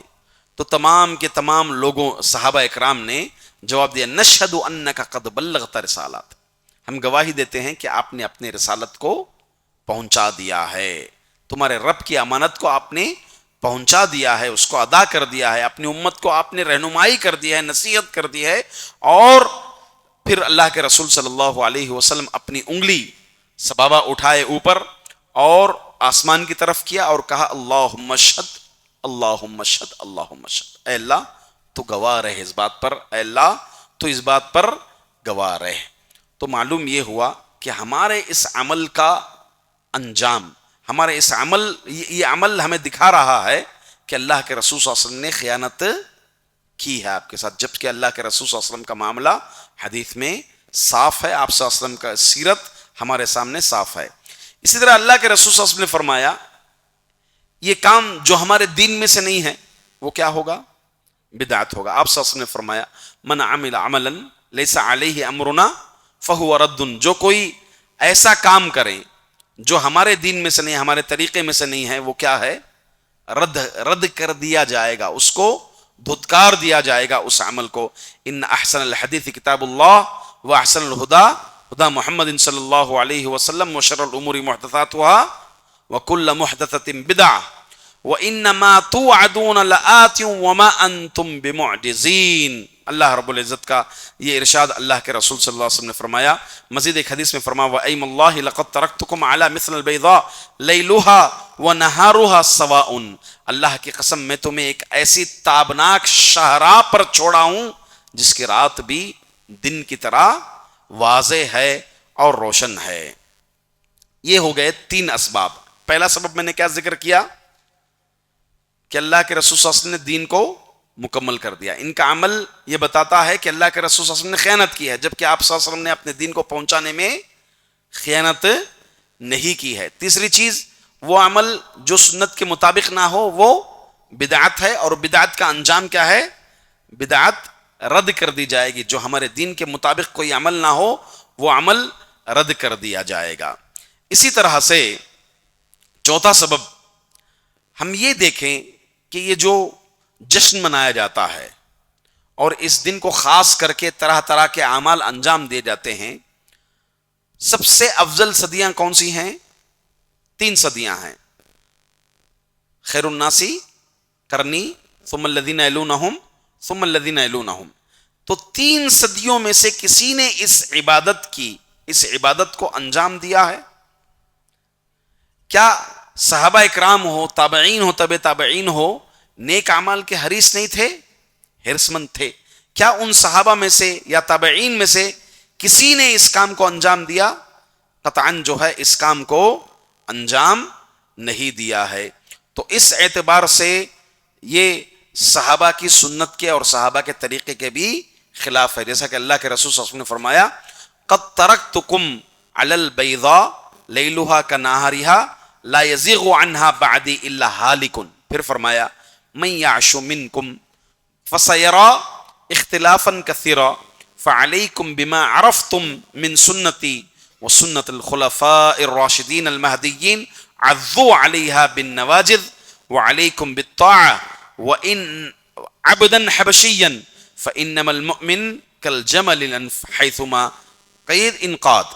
تو تمام کے تمام لوگوں صحابہ اکرام نے جواب دیا نشہد انک قد بلغت رسالات، ہم گواہی دیتے ہیں کہ آپ نے اپنے رسالت کو پہنچا دیا ہے، تمہارے رب کی امانت کو آپ نے پہنچا دیا ہے، اس کو ادا کر دیا ہے، اپنی امت کو آپ نے رہنمائی کر دیا ہے، نصیحت کر دی ہے۔ اور پھر اللہ کے رسول صلی اللہ علیہ وسلم اپنی انگلی سبابہ اٹھائے اوپر اور آسمان کی طرف کیا اور کہا اللہم اشہد اللہم اشہد اللہم اشہد، اے اللہ تو گواہ رہے اس بات پر، اے اللہ تو اس بات پر گواہ رہے۔ تو معلوم یہ ہوا کہ ہمارے اس عمل کا انجام، ہمارے اس عمل، یہ عمل ہمیں دکھا رہا ہے کہ اللہ کے رسول صلی اللہ علیہ وسلم نے خیانت کی ہے آپ کے ساتھ، جبکہ اللہ کے رسول صلی اللہ علیہ وسلم کا معاملہ حدیث میں صاف ہے، آپ صلی اللہ علیہ وسلم کا سیرت ہمارے سامنے صاف ہے۔ اسی طرح اللہ کے رسول صلی اللہ علیہ وسلم نے فرمایا یہ کام جو ہمارے دین میں سے نہیں ہے وہ کیا ہوگا؟ بدعت ہوگا۔ آپ صلی اللہ علیہ وسلم نے فرمایا من عمل عملا لیس علیہ امرنا فہو رد، جو کوئی ایسا کام کرے جو ہمارے دین میں سے نہیں، ہمارے طریقے میں سے نہیں ہے، وہ کیا ہے؟ رد کر دیا جائے گا، اس کو دھتکار دیا جائے گا اس عمل کو۔ ان احسن الحدیث کتاب اللہ واحسن الہدی ہدی محمد صلی اللہ علیہ وسلم وشر الامور محدثاتها وکل محدثۃ بدعہ وانما توعدون لآت وما انتم بمعجزین۔ اللہ رب العزت کا یہ ارشاد اللہ کے رسول صلی اللہ علیہ وسلم نے فرمایا۔ مزید ایک حدیث میں فرمایا وَأَيْمَ اللَّهِ لَقَدْ تَرَكْتُكُمْ عَلَى مِثْلِ الْبَيْضَاءِ لَيْلُهَا وَنَهَارُهَا سَوَاءٌ، اللہ کی قسم میں تمہیں ایک ایسی تابناک شاہراہ پر چھوڑا ہوں جس کی رات بھی دن کی طرح واضح ہے اور روشن ہے۔ یہ ہو گئے تین اسباب۔ پہلا سبب میں نے کیا ذکر کیا کہ اللہ کے رسول صلی اللہ علیہ وسلم نے دین کو مکمل کر دیا۔ ان کا عمل یہ بتاتا ہے کہ اللہ کے رسول صلی اللہ علیہ وسلم نے خیانت کی ہے، جبکہ آپ صلی اللہ علیہ وسلم نے اپنے دین کو پہنچانے میں خیانت نہیں کی ہے۔ تیسری چیز، وہ عمل جو سنت کے مطابق نہ ہو وہ بدعت ہے، اور بدعت کا انجام کیا ہے؟ بدعت رد کر دی جائے گی۔ جو ہمارے دین کے مطابق کوئی عمل نہ ہو وہ عمل رد کر دیا جائے گا۔ اسی طرح سے چوتھا سبب ہم یہ دیکھیں کہ یہ جو جشن منایا جاتا ہے اور اس دن کو خاص کر کے طرح طرح کے اعمال انجام دیے جاتے ہیں، سب سے افضل صدیاں کون سی ہیں؟ تین صدیاں ہیں، خیر الناس قرنی ثم الذین یلونہم ثم الذین یلونہم۔ تو تین صدیوں میں سے کسی نے اس عبادت کو انجام دیا ہے؟ کیا صحابہ اکرام ہو، تابعین ہو، تبع تابعین ہو، نیک اعمال کے حریص نہیں تھے؟ حرص مند تھے۔ کیا ان صحابہ میں سے یا تابعین میں سے کسی نے اس کام کو انجام دیا؟ قطعاً جو ہے اس کام کو انجام نہیں دیا ہے۔ تو اس اعتبار سے یہ صحابہ کی سنت کے اور صحابہ کے طریقے کے بھی خلاف ہے، جیسا کہ اللہ کے رسول صلی اللہ علیہ وسلم نے فرمایا قد ترکتکم علی البیضاء لیلها کنہارها لا یزیغ عنها بعدی الا ہالک۔ پھر فرمایا من یعش منکم فسیرا اختلافا کثیرا فعلیکم بما عرفتم من سنتی وسنت الخلفاء الراشدین المہدیین عضوا علیہا بالنواجذ وعلیکم بالطاعہ وَإِنْ عَبْدًا حَبَشِيًّا فَإِنَّمَا الْمُؤْمِنُ كَالْجَمَلِ الْأَنْفِ حَيْثُمَا قید انقاد۔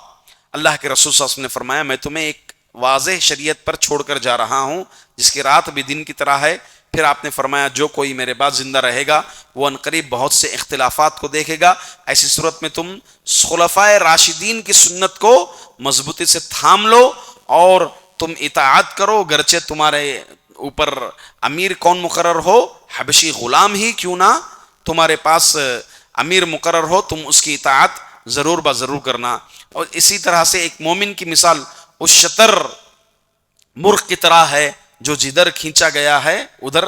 اللہ کے رسول صلی اللہ علیہ وسلم نے فرمایا میں تمہیں ایک واضح شریعت پر چھوڑ کر جا رہا ہوں جس کی رات بھی دن کی طرح ہے۔ پھر آپ نے فرمایا جو کوئی میرے بعد زندہ رہے گا وہ عنقریب بہت سے اختلافات کو دیکھے گا، ایسی صورت میں تم خلفائے راشدین کی سنت کو مضبوطی سے تھام لو اور تم اطاعت کرو، گرچہ تمہارے اوپر امیر کون مقرر ہو، حبشی غلام ہی کیوں نہ تمہارے پاس امیر مقرر ہو، تم اس کی اطاعت ضرور ضرور کرنا۔ اور اسی طرح سے ایک مومن کی مثال اس شتر مرغ کی طرح ہے جو جدھر کھینچا گیا ہے ادھر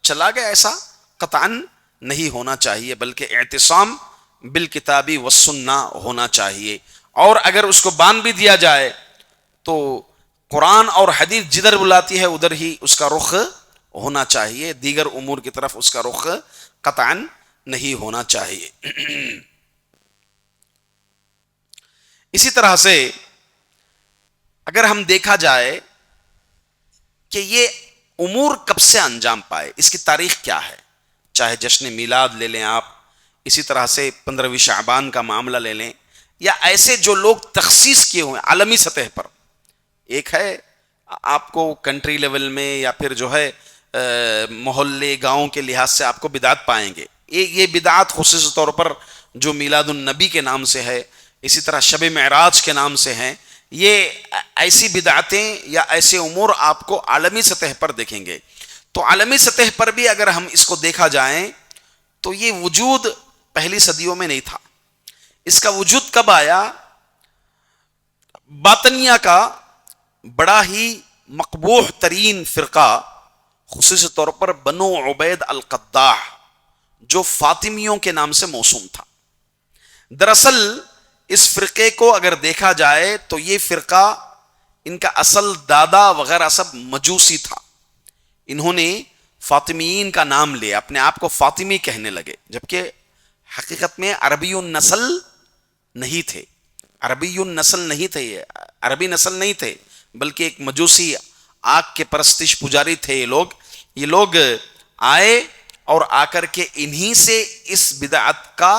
چلا گیا، ایسا قطعاً نہیں ہونا چاہیے، بلکہ اعتصام بالکتابی والسنہ ہونا چاہیے۔ اور اگر اس کو باندھ بھی دیا جائے تو قرآن اور حدیث جدھر بلاتی ہے ادھر ہی اس کا رخ ہونا چاہیے، دیگر امور کی طرف اس کا رخ قطعاً نہیں ہونا چاہیے۔ اسی طرح سے اگر ہم دیکھا جائے کہ یہ امور کب سے انجام پائے، اس کی تاریخ کیا ہے، چاہے جشن میلاد لے لیں آپ، اسی طرح سے 15ویں شعبان کا معاملہ لے لیں، یا ایسے جو لوگ تخصیص کیے ہوئے عالمی سطح پر، ایک ہے آپ کو کنٹری لیول میں یا پھر جو ہے محلے گاؤں کے لحاظ سے آپ کو بدعت پائیں گے، یہ بدعت خصوصی طور پر جو میلاد النبی کے نام سے ہے، اسی طرح شب معراج کے نام سے ہیں، یہ ایسی بدعتیں یا ایسے امور آپ کو عالمی سطح پر دیکھیں گے. تو عالمی سطح پر بھی اگر ہم اس کو دیکھا جائیں تو یہ وجود پہلی صدیوں میں نہیں تھا. اس کا وجود کب آیا؟ باطنیہ کا بڑا ہی مقبوح ترین فرقہ، خصوصی طور پر بنو عبید القداح، جو فاطمیوں کے نام سے موسوم تھا. دراصل اس فرقے کو اگر دیکھا جائے تو یہ فرقہ، ان کا اصل دادا وغیرہ سب مجوسی تھا. انہوں نے فاطمیین کا نام لیا، اپنے آپ کو فاطمی کہنے لگے، جبکہ حقیقت میں عربی النسل نہیں تھے. عربی النسل نہیں تھے، یہ عربی نسل نہیں تھے، بلکہ ایک مجوسی آگ کے پرستش پجاری تھے. یہ لوگ آئے اور آ کر کے انہی سے اس بدعت کا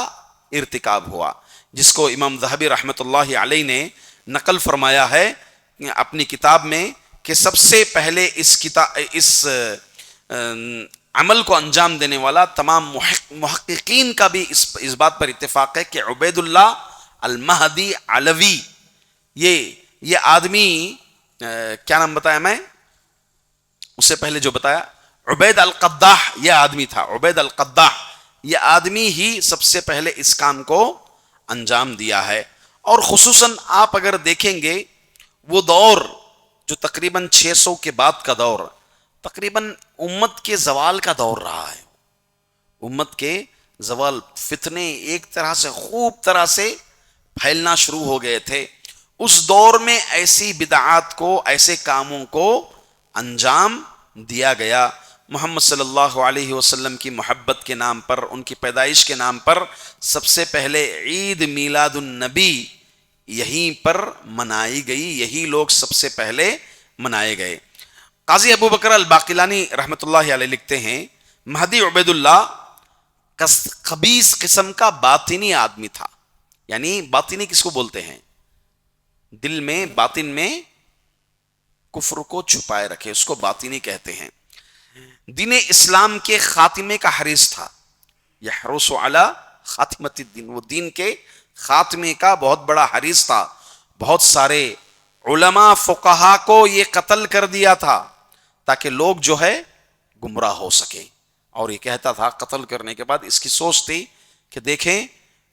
ارتکاب ہوا، جس کو امام ذہبی رحمۃ اللہ علیہ نے نقل فرمایا ہے اپنی کتاب میں کہ سب سے پہلے اس عمل کو انجام دینے والا تمام محققین کا بھی اس بات پر اتفاق ہے کہ عبید اللہ المہدی علوی، یہ آدمی کیا نام بتایا میں اس سے پہلے جو بتایا، عبید القداح، یہ آدمی تھا. عبید القداح یہ آدمی ہی سب سے پہلے اس کام کو انجام دیا ہے. اور خصوصاً آپ اگر دیکھیں گے وہ دور جو تقریباً 600 کے بعد کا دور، تقریباً امت کے زوال کا دور رہا ہے. امت کے زوال، فتنے ایک طرح سے خوب طرح سے پھیلنا شروع ہو گئے تھے. اس دور میں ایسی بدعات کو، ایسے کاموں کو انجام دیا گیا. محمد صلی اللہ علیہ وسلم کی محبت کے نام پر، ان کی پیدائش کے نام پر سب سے پہلے عید میلاد النبی یہیں پر منائی گئی، یہی لوگ سب سے پہلے منائے گئے. قاضی ابو بکر الباقلانی رحمۃ اللہ علیہ لکھتے ہیں مہدی عبید اللہ خبیث قسم کا باطنی آدمی تھا. یعنی باطنی کس کو بولتے ہیں؟ دل میں، باطن میں کفر کو چھپائے رکھے، اس کو باطنی کہتے ہیں. دین اسلام کے خاتمے کا حریص تھا. یحرص علی خاتمت الدین، وہ دین کے خاتمے کا بہت بڑا حریص تھا. بہت سارے علماء فقہا کو یہ قتل کر دیا تھا تاکہ لوگ جو ہے گمراہ ہو سکے. اور یہ کہتا تھا قتل کرنے کے بعد، اس کی سوچ تھی کہ دیکھیں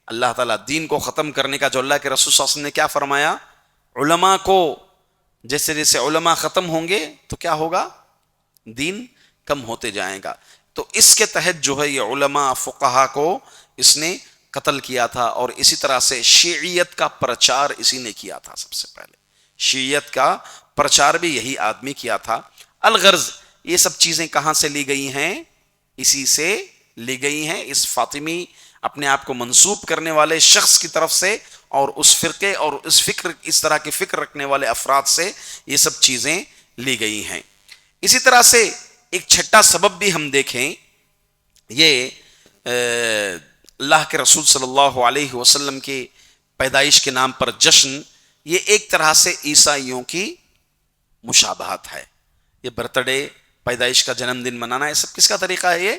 اللہ تعالیٰ دین کو ختم کرنے کا جو اللہ کے رسول صلی اللہ علیہ وسلم نے کیا فرمایا، علماء کو جیسے جیسے علماء ختم ہوں گے تو کیا ہوگا، دین کم ہوتے جائیں گا. تو اس کے تحت جو ہے یہ علماء فقہا کو اس نے قتل کیا تھا. اور اسی طرح سے شیعیت کا پرچار اسی نے کیا تھا. سب سے پہلے شیعیت کا پرچار بھی یہی آدمی کیا تھا. الغرض یہ سب چیزیں کہاں سے لی گئی ہیں؟ اسی سے لی گئی ہیں، اس فاطمی اپنے آپ کو منسوب کرنے والے شخص کی طرف سے، اور اس فرقے اور اس طرح کی فکر رکھنے والے افراد سے یہ سب چیزیں لی گئی ہیں. اسی طرح سے ایک چھٹا سبب بھی ہم دیکھیں، یہ اللہ کے رسول صلی اللہ علیہ وسلم کی پیدائش کے نام پر جشن، یہ ایک طرح سے عیسائیوں کی مشابہت ہے. یہ برتھ ڈے، پیدائش کا جنم دن منانا، یہ سب کس کا طریقہ ہے؟ یہ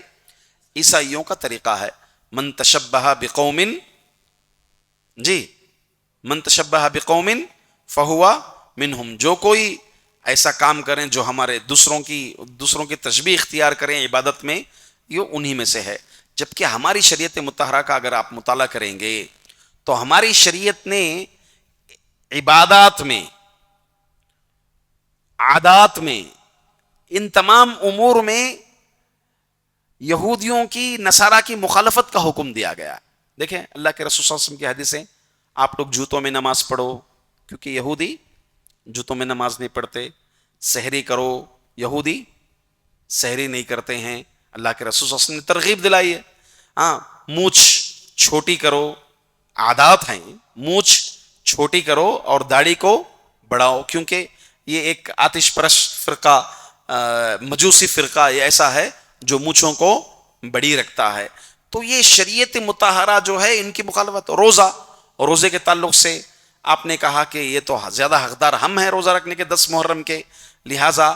عیسائیوں کا طریقہ ہے. من تشبہ بقوم، جی من تشبہ بقوم فہو منہم، جو کوئی ایسا کام کریں جو ہمارے دوسروں کی تشبیہ اختیار کریں عبادت میں، یہ انہی میں سے ہے. جبکہ ہماری شریعت مطہرہ کا اگر آپ مطالعہ کریں گے تو ہماری شریعت نے عبادات میں، عادات میں، ان تمام امور میں یہودیوں کی، نصارہ کی مخالفت کا حکم دیا گیا. دیکھیں اللہ کے رسول صلی اللہ علیہ وسلم کی حدیث ہے، آپ لوگ جوتوں میں نماز پڑھو، کیونکہ یہودی جوتوں میں نماز نہیں پڑھتے. سحری کرو، یہودی سحری نہیں کرتے ہیں. اللہ کے رسول صلی اللہ علیہ وسلم نے ترغیب دلائی ہے. ہاں، مونچھ چھوٹی کرو، عادات ہیں، مونچھ چھوٹی کرو اور داڑھی کو بڑھاؤ، کیونکہ یہ ایک آتش پرست فرقہ، مجوسی فرقہ یہ ایسا ہے جو مونچھوں کو بڑی رکھتا ہے. تو یہ شریعت مطہرہ جو ہے ان کی مخالفت. روزے کے تعلق سے آپ نے کہا کہ یہ تو زیادہ حقدار ہم ہیں روزہ رکھنے کے 10 محرم کے، لہٰذا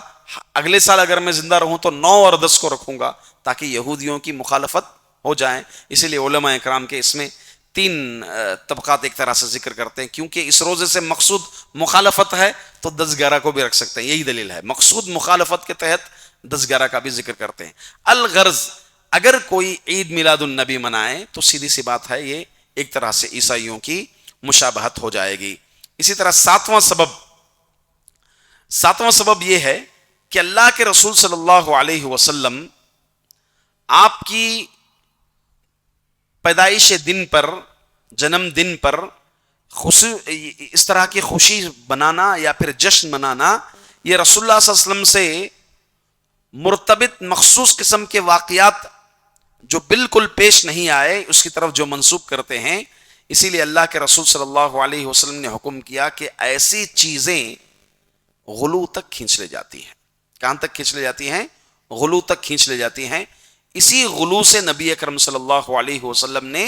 اگلے سال اگر میں زندہ رہوں تو 9 اور 10 کو رکھوں گا تاکہ یہودیوں کی مخالفت ہو جائے. اسی لیے علماء اکرام کے اس میں تین طبقات ایک طرح سے ذکر کرتے ہیں، کیونکہ اس روزے سے مقصود مخالفت ہے تو 10/11 کو بھی رکھ سکتے ہیں، یہی دلیل ہے، مقصود مخالفت کے تحت 10/11 کا بھی ذکر کرتے ہیں۔ الغرض اگر کوئی عید میلاد النبی منائے تو سیدھی سی بات ہے یہ ایک طرح سے عیسائیوں کی مشابہت ہو جائے گی۔ اسی طرح ساتواں سبب یہ ہے کہ اللہ کے رسول صلی اللہ علیہ وسلم آپ کی پیدائش دن پر، جنم دن پر اس طرح کی خوشی بنانا یا پھر جشن منانا، یہ رسول اللہ صلی اللہ علیہ وسلم سے مرتبط مخصوص قسم کے واقعات جو بالکل پیش نہیں آئے اس کی طرف جو منسوب کرتے ہیں، اسی لیے اللہ کے رسول صلی اللہ علیہ وسلم نے حکم کیا کہ ایسی چیزیں غلو تک کھینچ لے جاتی ہیں۔ کہاں تک کھینچ لے جاتی ہیں؟ غلو تک کھینچ لے جاتی ہیں۔ اسی غلو سے نبی اکرم صلی اللہ علیہ وسلم نے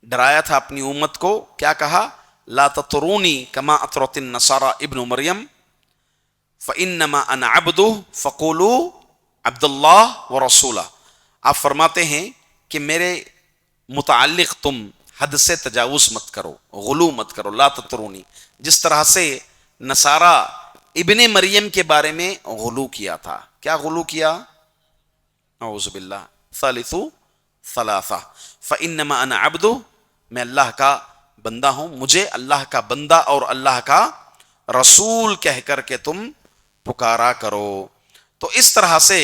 ڈرایا تھا اپنی امت کو، کیا کہا؟ لا تطرونی کما اطرت النصارى ابن مریم فانما انا عبد فقولوا عبد اللہ ورسولہ۔ آپ فرماتے ہیں کہ میرے متعلق تم حد سے تجاوز مت کرو، غلو مت کرو، لا تطرونی، جس طرح سے نصارہ ابن مریم کے بارے میں غلو کیا تھا۔ کیا غلو کیا؟ اعوذ باللہ، ثالث ثلاثہ، فانما انا عبد، میں اللہ کا بندہ ہوں، مجھے اللہ کا بندہ اور اللہ کا رسول کہہ کر کے تم پکارا کرو۔ تو اس طرح سے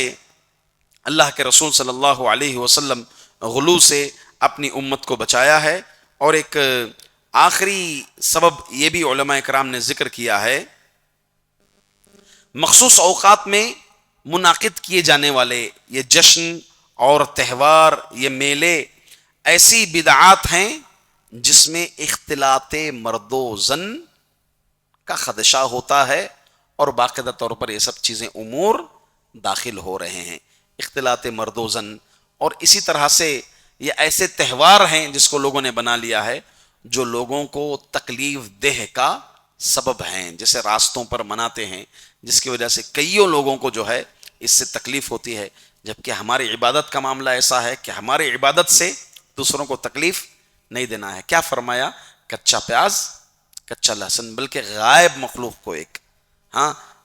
اللہ کے رسول صلی اللہ علیہ وسلم غلو سے اپنی امت کو بچایا ہے۔ اور ایک آخری سبب یہ بھی علماء کرام نے ذکر کیا ہے، مخصوص اوقات میں منعقد کیے جانے والے یہ جشن اور تہوار، یہ میلے ایسی بدعات ہیں جس میں اختلاط مرد و زن کا خدشہ ہوتا ہے، اور باقاعدہ طور پر یہ سب چیزیں امور داخل ہو رہے ہیں، اختلاط مرد و زن۔ اور اسی طرح سے یہ ایسے تہوار ہیں جس کو لوگوں نے بنا لیا ہے جو لوگوں کو تکلیف دہ کا سبب ہیں، جیسے راستوں پر مناتے ہیں، جس کی وجہ سے کئیوں لوگوں کو جو ہے اس سے تکلیف ہوتی ہے، جبکہ ہماری عبادت کا معاملہ ایسا ہے کہ ہماری عبادت سے دوسروں کو تکلیف نہیں دینا ہے۔ کیا فرمایا؟ کچا پیاز، کچا لہسن، بلکہ غائب مخلوق کو، ایک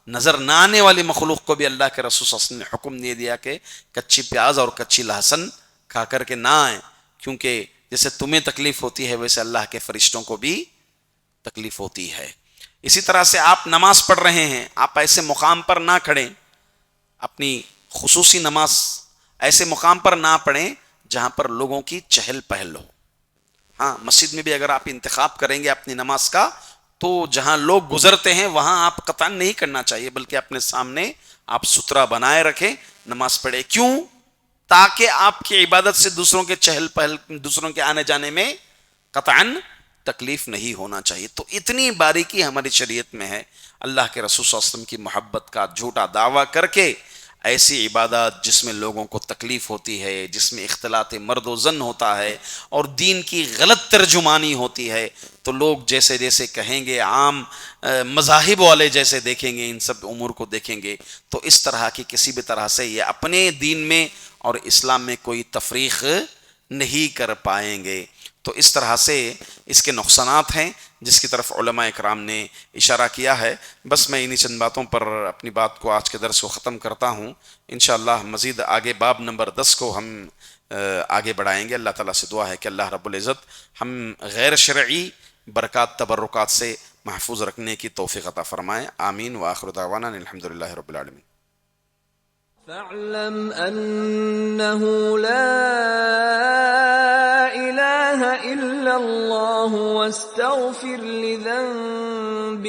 نظر نہ آنے والی مخلوق کو بھی اللہ کے رسول صلی اللہ علیہ وسلم نے حکم دے دیا کہ کچی پیاز اور کچی لہسن کھا کر کے نہ آئیں، کیونکہ جیسے تمہیں تکلیف ہوتی ہے ویسے اللہ کے فرشتوں کو بھی تکلیف ہوتی ہے۔ اسی طرح سے آپ نماز پڑھ رہے ہیں، آپ ایسے مقام پر نہ کھڑیں، اپنی خصوصی نماز ایسے مقام پر نہ پڑھیں جہاں پر لوگوں کی چہل پہل ہو۔ مسجد میں بھی اگر آپ انتخاب کریں گے اپنی نماز کا تو جہاں لوگ گزرتے ہیں وہاں آپ قطعاً نہیں کرنا چاہیے، بلکہ اپنے سامنے آپ ستھرا بنائے رکھیں، نماز پڑھیں۔ کیوں؟ تاکہ آپ کی عبادت سے دوسروں کے چہل پہل، دوسروں کے آنے جانے میں قطعاً تکلیف نہیں ہونا چاہیے۔ تو اتنی باریکی ہماری شریعت میں ہے۔ اللہ کے رسول صلی اللہ علیہ وسلم کی محبت کا جھوٹا دعویٰ کر کے ایسی عبادت جس میں لوگوں کو تکلیف ہوتی ہے، جس میں اختلاط مرد و زن ہوتا ہے اور دین کی غلط ترجمانی ہوتی ہے، تو لوگ جیسے جیسے کہیں گے، عام مذاہب والے جیسے دیکھیں گے، ان سب امور کو دیکھیں گے، تو اس طرح کی کسی بھی طرح سے یہ اپنے دین میں اور اسلام میں کوئی تفریق نہیں کر پائیں گے۔ تو اس طرح سے اس کے نقصانات ہیں جس کی طرف علماء اکرام نے اشارہ کیا ہے۔ بس میں انہی چند باتوں پر اپنی بات کو، آج کے درس کو ختم کرتا ہوں۔ انشاءاللہ مزید آگے باب نمبر 10 کو ہم آگے بڑھائیں گے۔ اللہ تعالیٰ سے دعا ہے کہ اللہ رب العزت ہم غیر شرعی برکات تبرکات سے محفوظ رکھنے کی توفیق عطا فرمائے۔ آمین وآخر دعوانا الحمدللہ رب العالمین۔ فاعلم أنه لا إله إلا الله واستغفر لذنبك